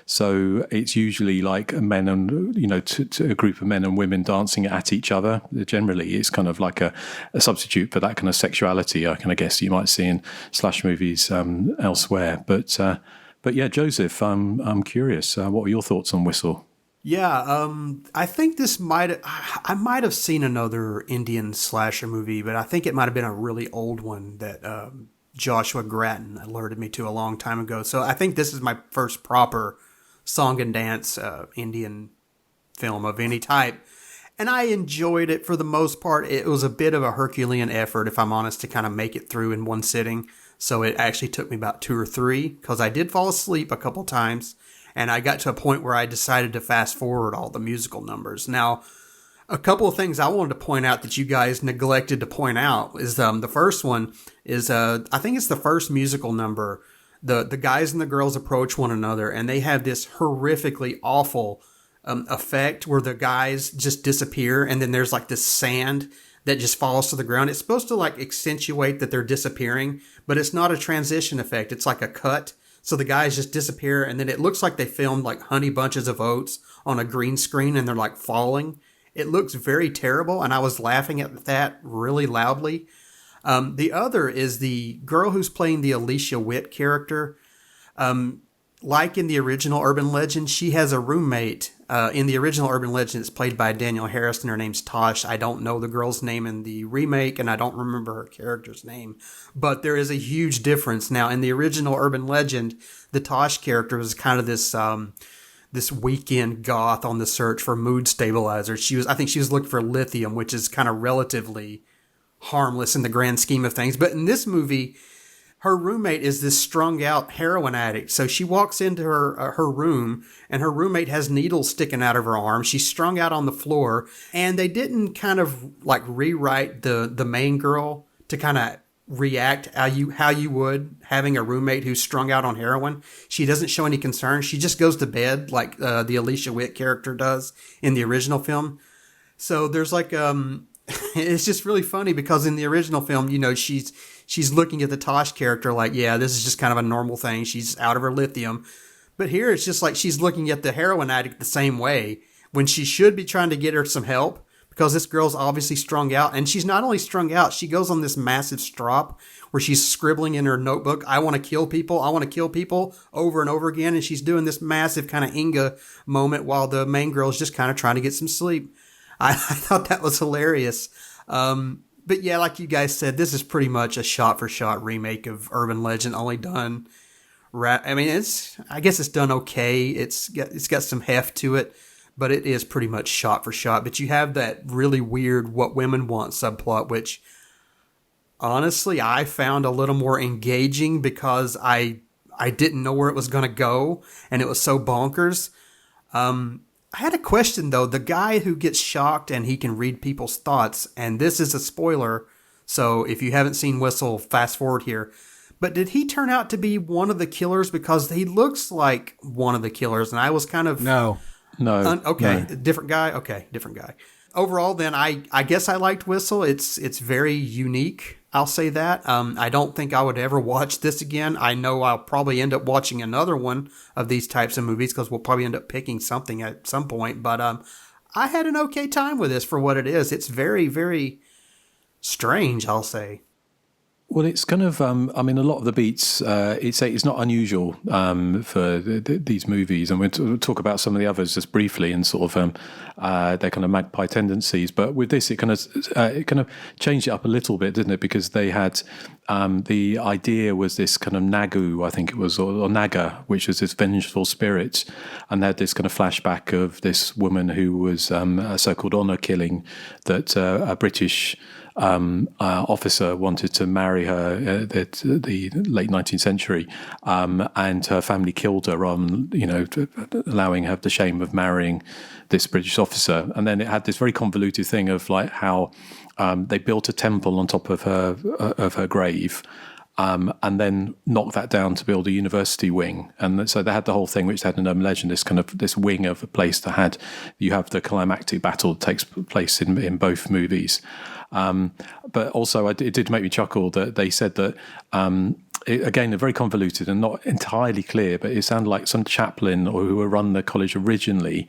So it's usually like men and, to a group of men and women dancing at each other. Generally, it's kind of like a substitute for that kind of sexuality, I kind of guess you might see in slash movies elsewhere. But yeah, Joseph, I'm curious. What were your thoughts on Whistle? Yeah, I think I might have seen another Indian slasher movie, but I think it might have been a really old one that Joshua Grattan alerted me to a long time ago. So I think this is my first proper song and dance Indian film of any type. And I enjoyed it for the most part. It was a bit of a Herculean effort, if I'm honest, to kind of make it through in one sitting. So it actually took me about 2 or 3 because I did fall asleep a couple times. And I got to a point where I decided to fast forward all the musical numbers. Now, a couple of things I wanted to point out that you guys neglected to point out is the first one is, I think it's the first musical number. The guys and the girls approach one another and they have this horrifically awful effect where the guys just disappear and then there's like this sand that just falls to the ground. It's supposed to like accentuate that they're disappearing, but it's not a transition effect. It's like a cut. So the guys just disappear and then it looks like they filmed like Honey Bunches of Oats on a green screen and they're like falling. It looks very terrible and I was laughing at that really loudly. The other is the girl who's playing the Alicia Witt character. Like in the original Urban Legend, she has a roommate. In the original Urban Legend, it's played by Danielle Harrison. Her name's Tosh. I don't know the girl's name in the remake, and I don't remember her character's name. But there is a huge difference. Now, in the original Urban Legend, the Tosh character was kind of this weekend goth on the search for mood stabilizers. I think she was looking for lithium, which is kind of relatively harmless in the grand scheme of things. But in this movie, her roommate is this strung out heroin addict. So she walks into her room and her roommate has needles sticking out of her arm. She's strung out on the floor and they didn't kind of like rewrite the main girl to kind of react how you would having a roommate who's strung out on heroin. She doesn't show any concern. She just goes to bed like the Alicia Witt character does in the original film. So there's like, it's just really funny because in the original film, she's looking at the Tosh character like, yeah, this is just kind of a normal thing. She's out of her lithium. But here it's just like she's looking at the heroin addict the same way when she should be trying to get her some help because this girl's obviously strung out. And she's not only strung out, she goes on this massive strop where she's scribbling in her notebook, I want to kill people over and over again. And she's doing this massive kind of Inga moment while the main girl's just kind of trying to get some sleep. I thought that was hilarious. But yeah, like you guys said, this is pretty much a shot-for-shot remake of Urban Legend, only done. I mean, I guess it's done okay. It's got some heft to it, but it is pretty much shot-for-shot. But you have that really weird "what women want" subplot, which honestly I found a little more engaging because I didn't know where it was going to go, and it was so bonkers. I had a question, though. The guy who gets shocked and he can read people's thoughts, and this is a spoiler, so if you haven't seen Whistle, fast forward here. But did he turn out to be one of the killers? Because he looks like one of the killers, and I was kind of... No. Okay, different guy? Okay, different guy. Overall, then, I guess I liked Whistle. It's very unique, I'll say that. I don't think I would ever watch this again. I know I'll probably end up watching another one of these types of movies because we'll probably end up picking something at some point. But I had an okay time with this for what it is. It's very, very strange, I'll say. Well, it's kind of, a lot of the beats, it's not unusual for these movies, and we'll talk about some of the others just briefly and sort of their kind of magpie tendencies. But with this, it kind of changed it up a little bit, didn't it? Because they had the idea was this kind of Nagu, I think it was, or Naga, which was this vengeful spirit, and they had this kind of flashback of this woman who was a so-called honour killing that a British officer wanted to marry her at the late 19th century, and her family killed her rather than, allowing her the shame of marrying this British officer. And then it had this very convoluted thing of like how they built a temple on top of her grave, and then knock that down to build a university wing. And so they had the whole thing, which had an urban legend, this wing of a place that you have the climactic battle that takes place in both movies. But also it did make me chuckle that they said that, again, they're very convoluted and not entirely clear, but it sounded like some chaplain or who run the college originally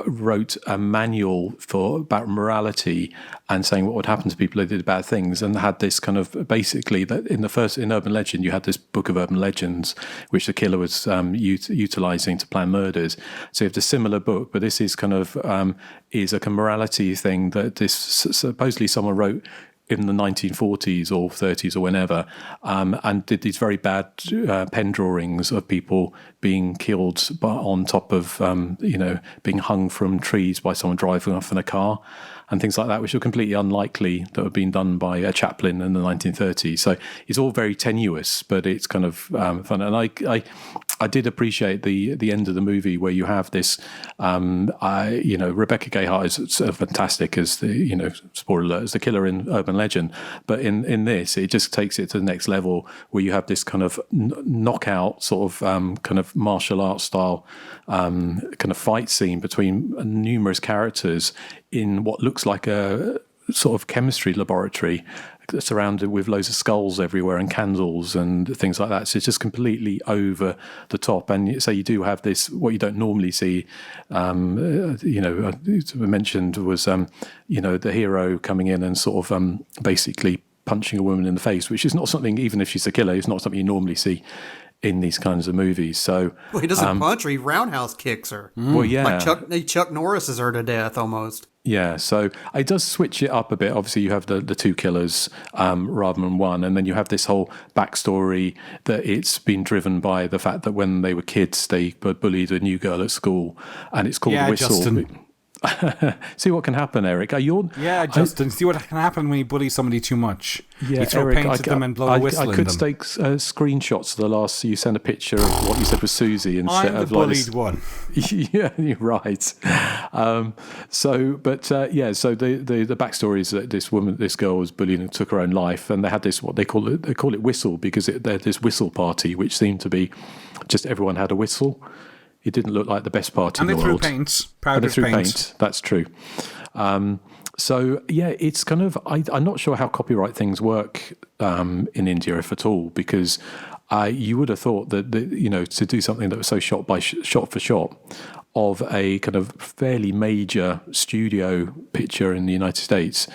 wrote a manual about morality and saying what would happen to people who did bad things, and had this kind of basically that in Urban Legend you had this book of urban legends which the killer was utilizing to plan murders. So you have a similar book, but this is kind of is a morality thing that this supposedly someone wrote in the 1940s or 30s or whenever, and did these very bad pen drawings of people being killed on top of, being hung from trees by someone driving off in a car and things like that, which are completely unlikely that have been done by a chaplain in the 1930s. So it's all very tenuous, but it's kind of fun. And I did appreciate the end of the movie where you have this, Rebecca Gayheart is fantastic as the, spoiler alert, as the killer in Urban Legend. But in this, it just takes it to the next level where you have this kind of knockout sort of kind of martial arts style kind of fight scene between numerous characters in what looks like a sort of chemistry laboratory surrounded with loads of skulls everywhere and candles and things like that. So it's just completely over the top. And so you do have this, what you don't normally see, mentioned was, the hero coming in and sort of basically punching a woman in the face, which is not something, even if she's a killer, it's not something you normally see in these kinds of movies. So well, he doesn't punch her, he roundhouse kicks her. Well, yeah. Like Chuck Norris's her to death almost. Yeah, so it does switch it up a bit. Obviously, you have the two killers rather than one, and then you have this whole backstory that it's been driven by the fact that when they were kids, they bullied a new girl at school, and it's called Whistle. Justin. See what can happen, Eric. Justin, see what can happen when you bully somebody too much. Yeah, you throw Eric, paint at them and blow a whistle I in could them. take screenshots of the last. So you send a picture of what you said with Susie instead I'm of the bullied one. Yeah, you're right. So the backstory is that this girl was bullied and took her own life, and they had this what they call it whistle because they had this whistle party, which seemed to be just everyone had a whistle. It didn't look like the best party in the world. And they threw paint. That's true. So, yeah, it's kind of... I'm not sure how copyright things work in India, if at all, because you would have thought that, to do something that was so shot for shot of a kind of fairly major studio picture in the United States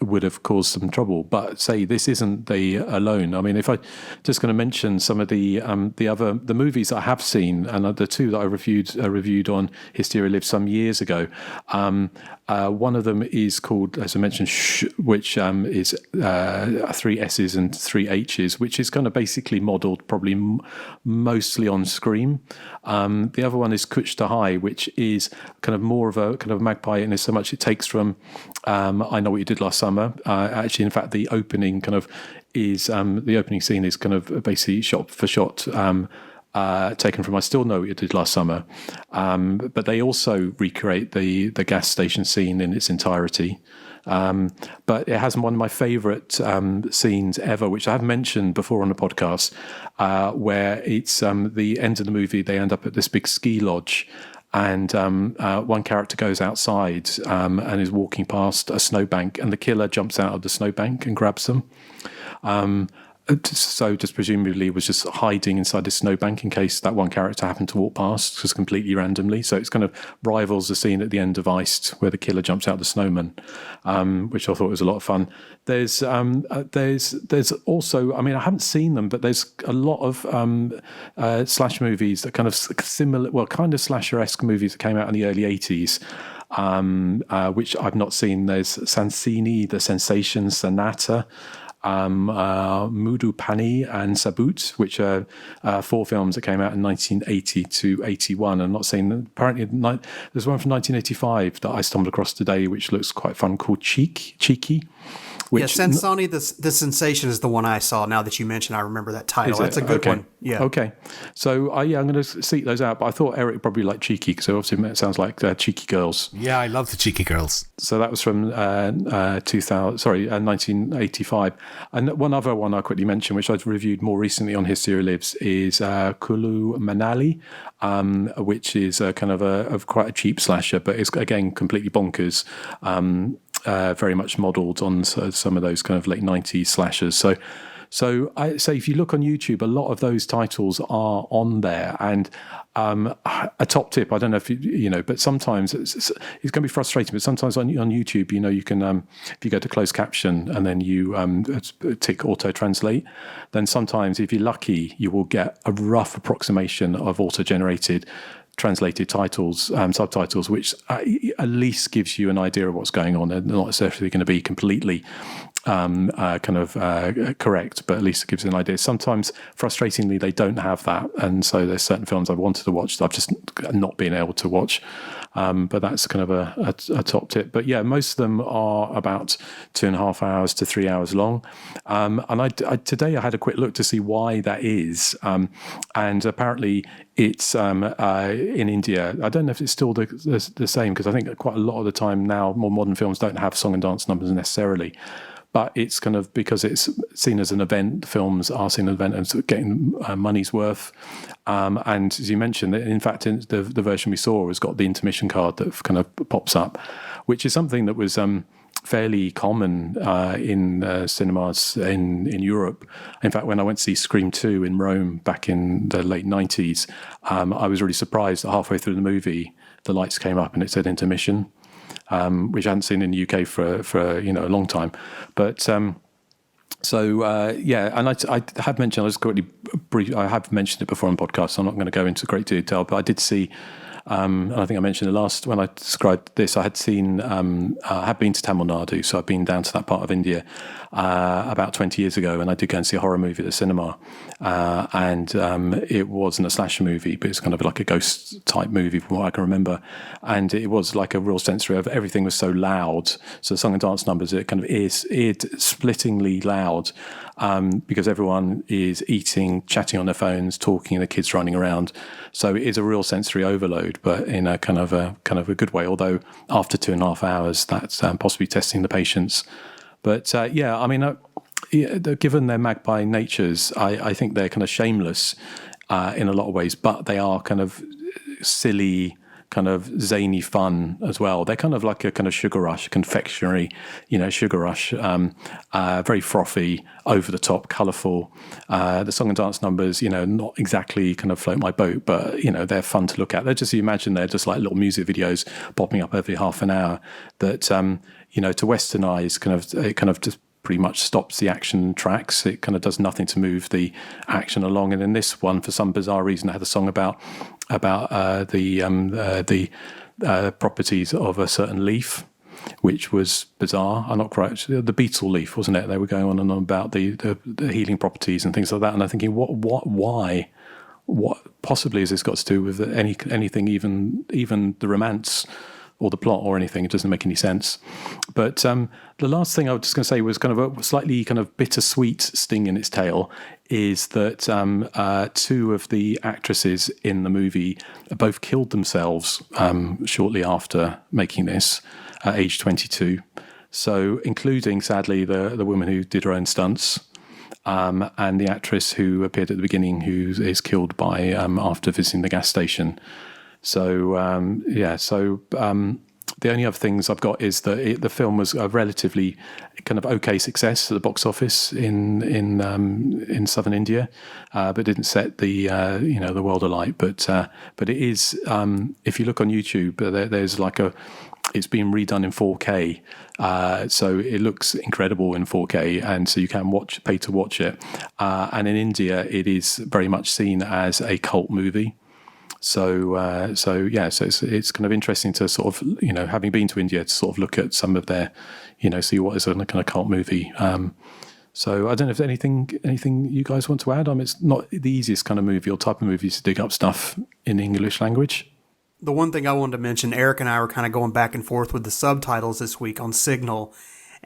would have caused some trouble. But say this isn't the alone. I mean, if I just going to mention some of the movies I have seen, and the two that I reviewed on Hysteria Live some years ago. One of them is called, as I mentioned, which is 3 S's and 3 H's, which is kind of basically modelled probably mostly on Scream. The other one is Kuch to High, which is kind of more of a kind of magpie in so much it takes from I Know What You Did Last Summer. Actually, in fact, the opening kind of is the opening scene is kind of basically shot for shot. Taken from I Still Know What You Did Last Summer. But they also recreate the gas station scene in its entirety. But it has one of my favourite scenes ever, which I have mentioned before on the podcast, where it's the end of the movie, they end up at this big ski lodge, and one character goes outside and is walking past a snowbank, and the killer jumps out of the snowbank and grabs them. So just presumably was just hiding inside this snowbank in case that one character happened to walk past, just completely randomly. So it's kind of rivals the scene at the end of Iced where the killer jumps out the snowman, which I thought was a lot of fun. There's also, I mean, I haven't seen them, but there's a lot of slash movies that kind of similar, well, kind of slasher-esque movies that came out in the early 80s. Which I've not seen. There's Sansini, The Sensation, Sonata, Mudu Pani and Sabut, which are 4 films that came out in 1980 to 81. I'm not saying that. Apparently, there's one from 1985 that I stumbled across today, which looks quite fun, called Cheeky. Yeah, Sensoni, the Sensation is the one I saw. Now that you mention, I remember that title. That's a good one. Yeah. Okay. So I'm going to seek those out. But I thought Eric probably liked Cheeky, because obviously it sounds like Cheeky Girls. Yeah, I love the Cheeky Girls. So that was from 1985. And one other one I'll quickly mention, which I've reviewed more recently on Hysteria Lives, is Kulu Manali, which is kind of quite a cheap slasher, but it's again completely bonkers. Very much modelled on some of those kind of late 90s slashers. So I say if you look on YouTube, a lot of those titles are on there. And a top tip, I don't know if you know, but sometimes it's going to be frustrating. But sometimes on YouTube, you can if you go to closed caption and then you tick auto translate, then sometimes if you're lucky, you will get a rough approximation of auto generated translated titles, subtitles, which at least gives you an idea of what's going on. They're not necessarily going to be completely correct, but at least it gives you an idea. Sometimes, frustratingly, they don't have that, and so there's certain films I've wanted to watch that I've just not been able to watch. But that's kind of a top tip. But yeah, most of them are about 2.5 hours to 3 hours long. And today I had a quick look to see why that is. And apparently it's in India. I don't know if it's still the same, because I think quite a lot of the time now, more modern films don't have song and dance numbers necessarily. But it's kind of because it's seen as an event, films are seen as an event and sort of getting money's worth. And as you mentioned, in fact, in the version we saw has got the intermission card that kind of pops up, which is something that was fairly common in cinemas in Europe. In fact, when I went to see Scream 2 in Rome back in the late 90s, I was really surprised that halfway through the movie, the lights came up and it said intermission. Which I hadn't seen in the UK for a long time, but and I have mentioned, I have mentioned it before on podcasts, so I'm not going to go into great detail, but I did see, and I think I mentioned it last when I described this, I had seen, I had been to Tamil Nadu, so I've been down to that part of India about 20 years ago, and I did go and see a horror movie at the cinema, and it wasn't a slasher movie, but it's kind of like a ghost type movie from what I can remember, and it was like a real sensory of everything was so loud, so the song and dance numbers are kind of ear-splittingly loud, because everyone is eating, chatting on their phones, talking, the kids running around, so it is a real sensory overload, but in a kind of a good way, although after 2.5 hours that's possibly testing the patience. But I mean, given their magpie natures, I think they're kind of shameless in a lot of ways, but they are kind of silly, kind of zany fun as well. They're kind of like a kind of Sugar Rush, confectionery, Sugar Rush, very frothy, over the top, colourful. The song and dance numbers, not exactly kind of float my boat, but, they're fun to look at. You imagine they're just like little music videos popping up every half an hour that, to Western eyes, it kind of just pretty much stops the action tracks. It kind of does nothing to move the action along. And in this one, for some bizarre reason, I had a song about the properties of a certain leaf, which was bizarre. I'm not quite the beetle leaf, wasn't it? They were going on and on about the healing properties and things like that. And I'm thinking, why? What possibly has this got to do with anything, even the romance or the plot or anything? It doesn't make any sense. But the last thing I was just going to say was kind of a slightly kind of bittersweet sting in its tail is that two of the actresses in the movie both killed themselves shortly after making this at age 22. So including, sadly, the woman who did her own stunts, and the actress who appeared at the beginning, who is killed by after visiting the gas station. So the only other things I've got is that the film was a relatively kind of okay success at the box office in southern India, but didn't set the the world alight. But it is, if you look on YouTube, there's like it's been redone in 4K, so it looks incredible in 4K, and so you can pay to watch it. And in India, it is very much seen as a cult movie. So it's kind of interesting to sort of, having been to India, to sort of look at some of their, see what is a kind of cult movie. So I don't know if anything you guys want to add. It's not the easiest kind of movie or type of movie to dig up stuff in English language. The one thing I wanted to mention, Eric and I were kind of going back and forth with the subtitles this week on Signal,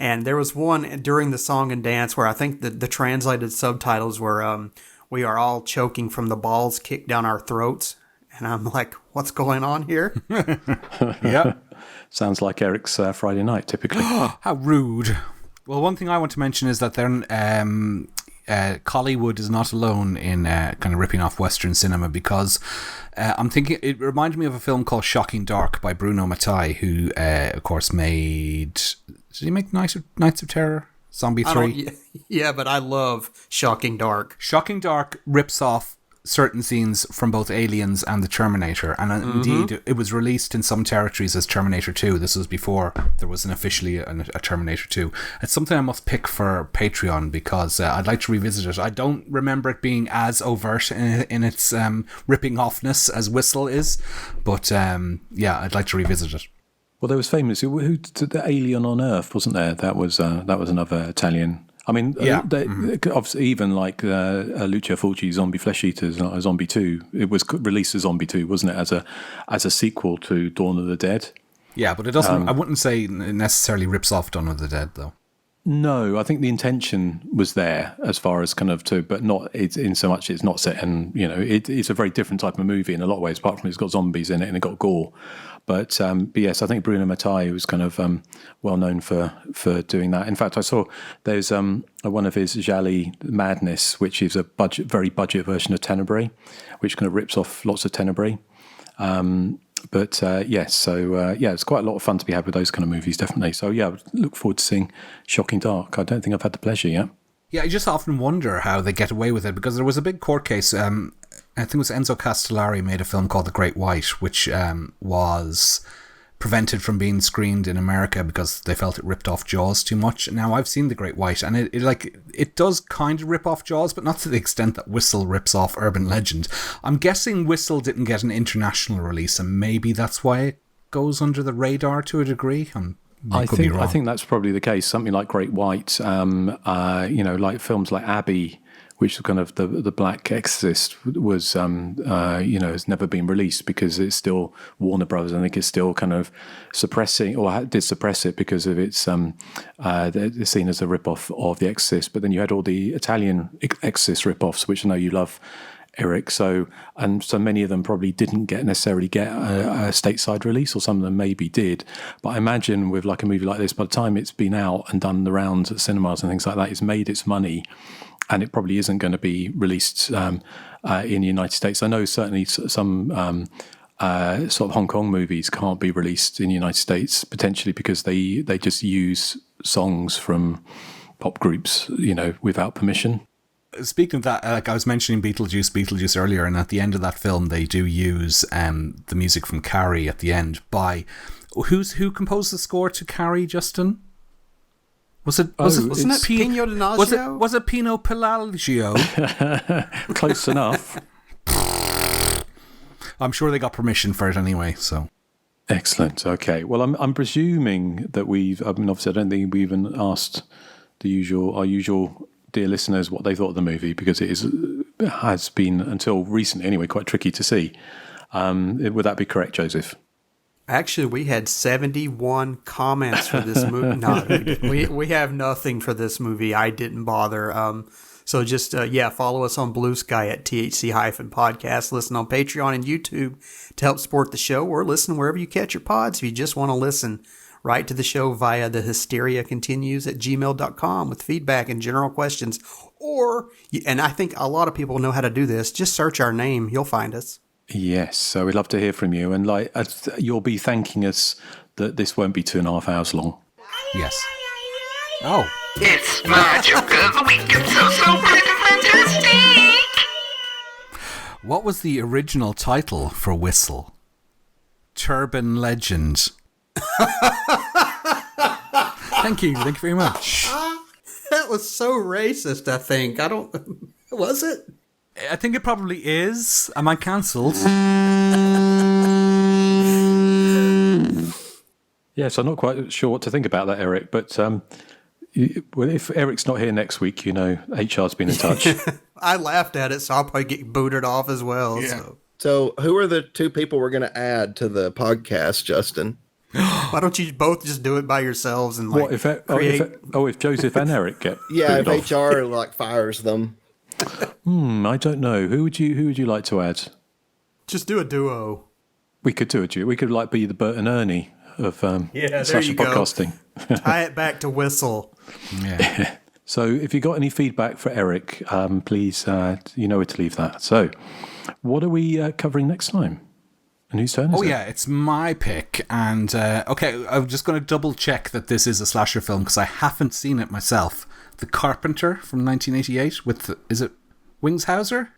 And there was one during the song and dance where I think the translated subtitles were, we are all choking from the balls kicked down our throats. And I'm like, what's going on here? Yeah. Sounds like Eric's Friday night, typically. How rude. Well, one thing I want to mention is that Collywood is not alone in kind of ripping off Western cinema, because I'm thinking it reminded me of a film called Shocking Dark by Bruno Mattei, who, of course, made... Did he make Nights of Terror? Zombie 3? Yeah, but I love Shocking Dark. Shocking Dark rips off certain scenes from both Aliens and the Terminator, and indeed it was released in some territories as Terminator 2. This was before there was officially a Terminator 2. It's something I must pick for Patreon, because I'd like to revisit it. I don't remember it being as overt in its ripping offness as Whistle is, but yeah, I'd like to revisit it. Well, there was famous who did the Alien on Earth, wasn't there? That was another Italian. I mean, obviously, even like Lucio Fulci's Zombie Flesh Eaters, Zombie 2, it was released as Zombie 2, wasn't it, as a sequel to Dawn of the Dead? Yeah, but it doesn't. I wouldn't say it necessarily rips off Dawn of the Dead, though. No, I think the intention was there as far as kind of but not in so much it's not set, and it's a very different type of movie in a lot of ways. Apart from it's got zombies in it and it got gore. But yes, I think Bruno Mattei was kind of well known for doing that. In fact, I saw there's one of his Jali Madness, which is a very budget version of Tenebrae, which kind of rips off lots of Tenebrae. But yes, so yeah, it's quite a lot of fun to be had with those kind of movies, definitely. So yeah, I look forward to seeing Shocking Dark. I don't think I've had the pleasure yet. Yeah, I just often wonder how they get away with it, because there was a big court case. I think it was Enzo Castellari made a film called The Great White, which was prevented from being screened in America because they felt it ripped off Jaws too much. Now, I've seen The Great White, and it does kind of rip off Jaws, but not to the extent that Whistle rips off Urban Legend. I'm guessing Whistle didn't get an international release, and maybe that's why it goes under the radar to a degree. I think that's probably the case. Something like Great White, like films like Abbey, which kind of the Black Exorcist was, has never been released because it's still Warner Brothers. I think it's still kind of suppressing, or did suppress it because of its it's seen as a rip-off of The Exorcist. But then you had all the Italian Exorcist rip-offs, which I know you love, Eric. So many of them probably didn't necessarily get a stateside release, or some of them maybe did. But I imagine with like a movie like this, by the time it's been out and done the rounds at cinemas and things like that, it's made its money. And it probably isn't going to be released in the United States. I know certainly some sort of Hong Kong movies can't be released in the United States, potentially because they just use songs from pop groups, without permission. Speaking of that, like I was mentioning Beetlejuice earlier, and at the end of that film, they do use the music from Carrie at the end by... Who composed the score to Carrie, Justin? Wasn't it Pino Donaggio? Was it Pino Pelagio? Close enough. I'm sure they got permission for it anyway. So excellent. Okay. Well, I'm presuming that obviously I don't think we even asked our usual dear listeners what they thought of the movie, because it has been until recently anyway quite tricky to see. Would that be correct, Joseph? Actually, we had 71 comments for this movie. No, we have nothing for this movie. I didn't bother. So just, follow us on Blue Sky at THC-podcast. Listen on Patreon and YouTube to help support the show, or listen wherever you catch your pods if you just want to listen. Write to the show via the Hysteria Continues at gmail.com with feedback and general questions. And I think a lot of people know how to do this, just search our name. You'll find us. Yes, so we'd love to hear from you, and you'll be thanking us that this won't be 2.5 hours long. Yes. Oh. It's my joke of the week. It's so fantastic. What was the original title for Whistle? Turban Legend. Thank you very much. That was so racist, I think. Was it? I think it probably is. Am I cancelled? Yes, I'm not quite sure what to think about that, Eric, but if Eric's not here next week, HR's been in touch. I laughed at it, so I'll probably get booted off as well. Yeah. So who are the two people we're going to add to the podcast, Justin? Why don't you both just do it by yourselves and like What if create? if Joseph and Eric get Yeah, booted if off? HR like fires them. I don't know. Who would you like to add? Just do a duo. We could do a duo. We could like be the Bert and Ernie of there slasher you go. podcasting. Tie it back to Whistle. Yeah. So if you got any feedback for Eric, please, you know where to leave that. So what are we covering next time? And whose turn is it? Yeah, it's my pick. And, okay, I'm just going to double check that this is a slasher film because I haven't seen it myself. The Carpenter from 1988 with, is it Wingshauser?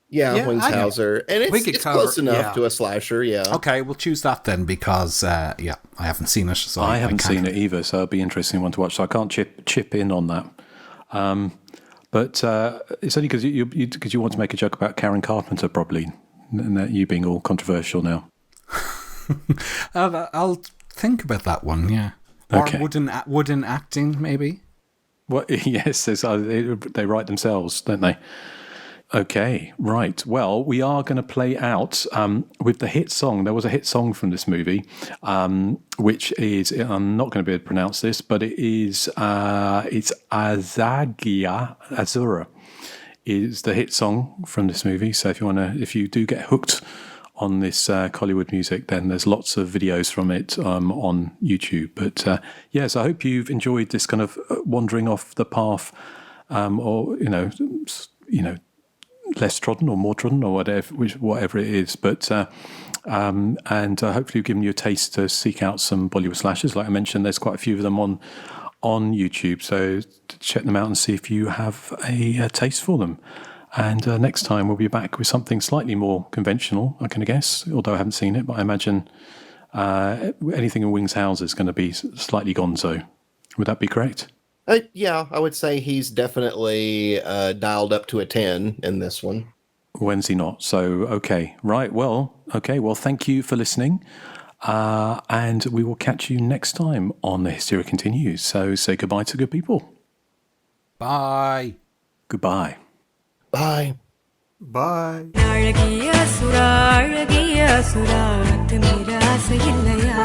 Yeah, Yeah, Wingshauser. And We it's, could it's cover- close enough yeah. to a slasher, yeah. Okay, we'll choose that then because, I haven't seen it. So I haven't can't- seen it either, so it'll be an interesting one to watch. So I can't chip in on that. But it's only because you want to make a joke about Karen Carpenter, probably, and that you being all controversial now. I'll think about that one, yeah. Okay. Or wooden acting, maybe? Well, yes, they write themselves, don't they? Okay, right. Well, we are going to play out with the hit song. There was a hit song from this movie, which is, I'm not going to be able to pronounce this, but it's Azagia Azura is the hit song from this movie. So if you do get hooked on this Hollywood music, then there's lots of videos from it on YouTube. But yes, I hope you've enjoyed this kind of wandering off the path, or less trodden or more trodden or whatever it is. But and hopefully we've given you a taste to seek out some Bollywood slashers. Like I mentioned, there's quite a few of them on YouTube, so check them out and see if you have a taste for them. And next time we'll be back with something slightly more conventional, I can guess, although I haven't seen it, but I imagine anything in Wingshauser is going to be slightly gonzo. Would that be correct? Yeah, I would say he's definitely dialed up to a 10 in this one. When's he not? So, okay. Right, well, thank you for listening. And we will catch you next time on The Hysteria Continues. So say goodbye to good people. Bye. Goodbye. Bye. Bye. அழகிய சுறா அழகிய சுறா அத்து மீற ஆசையில்லையா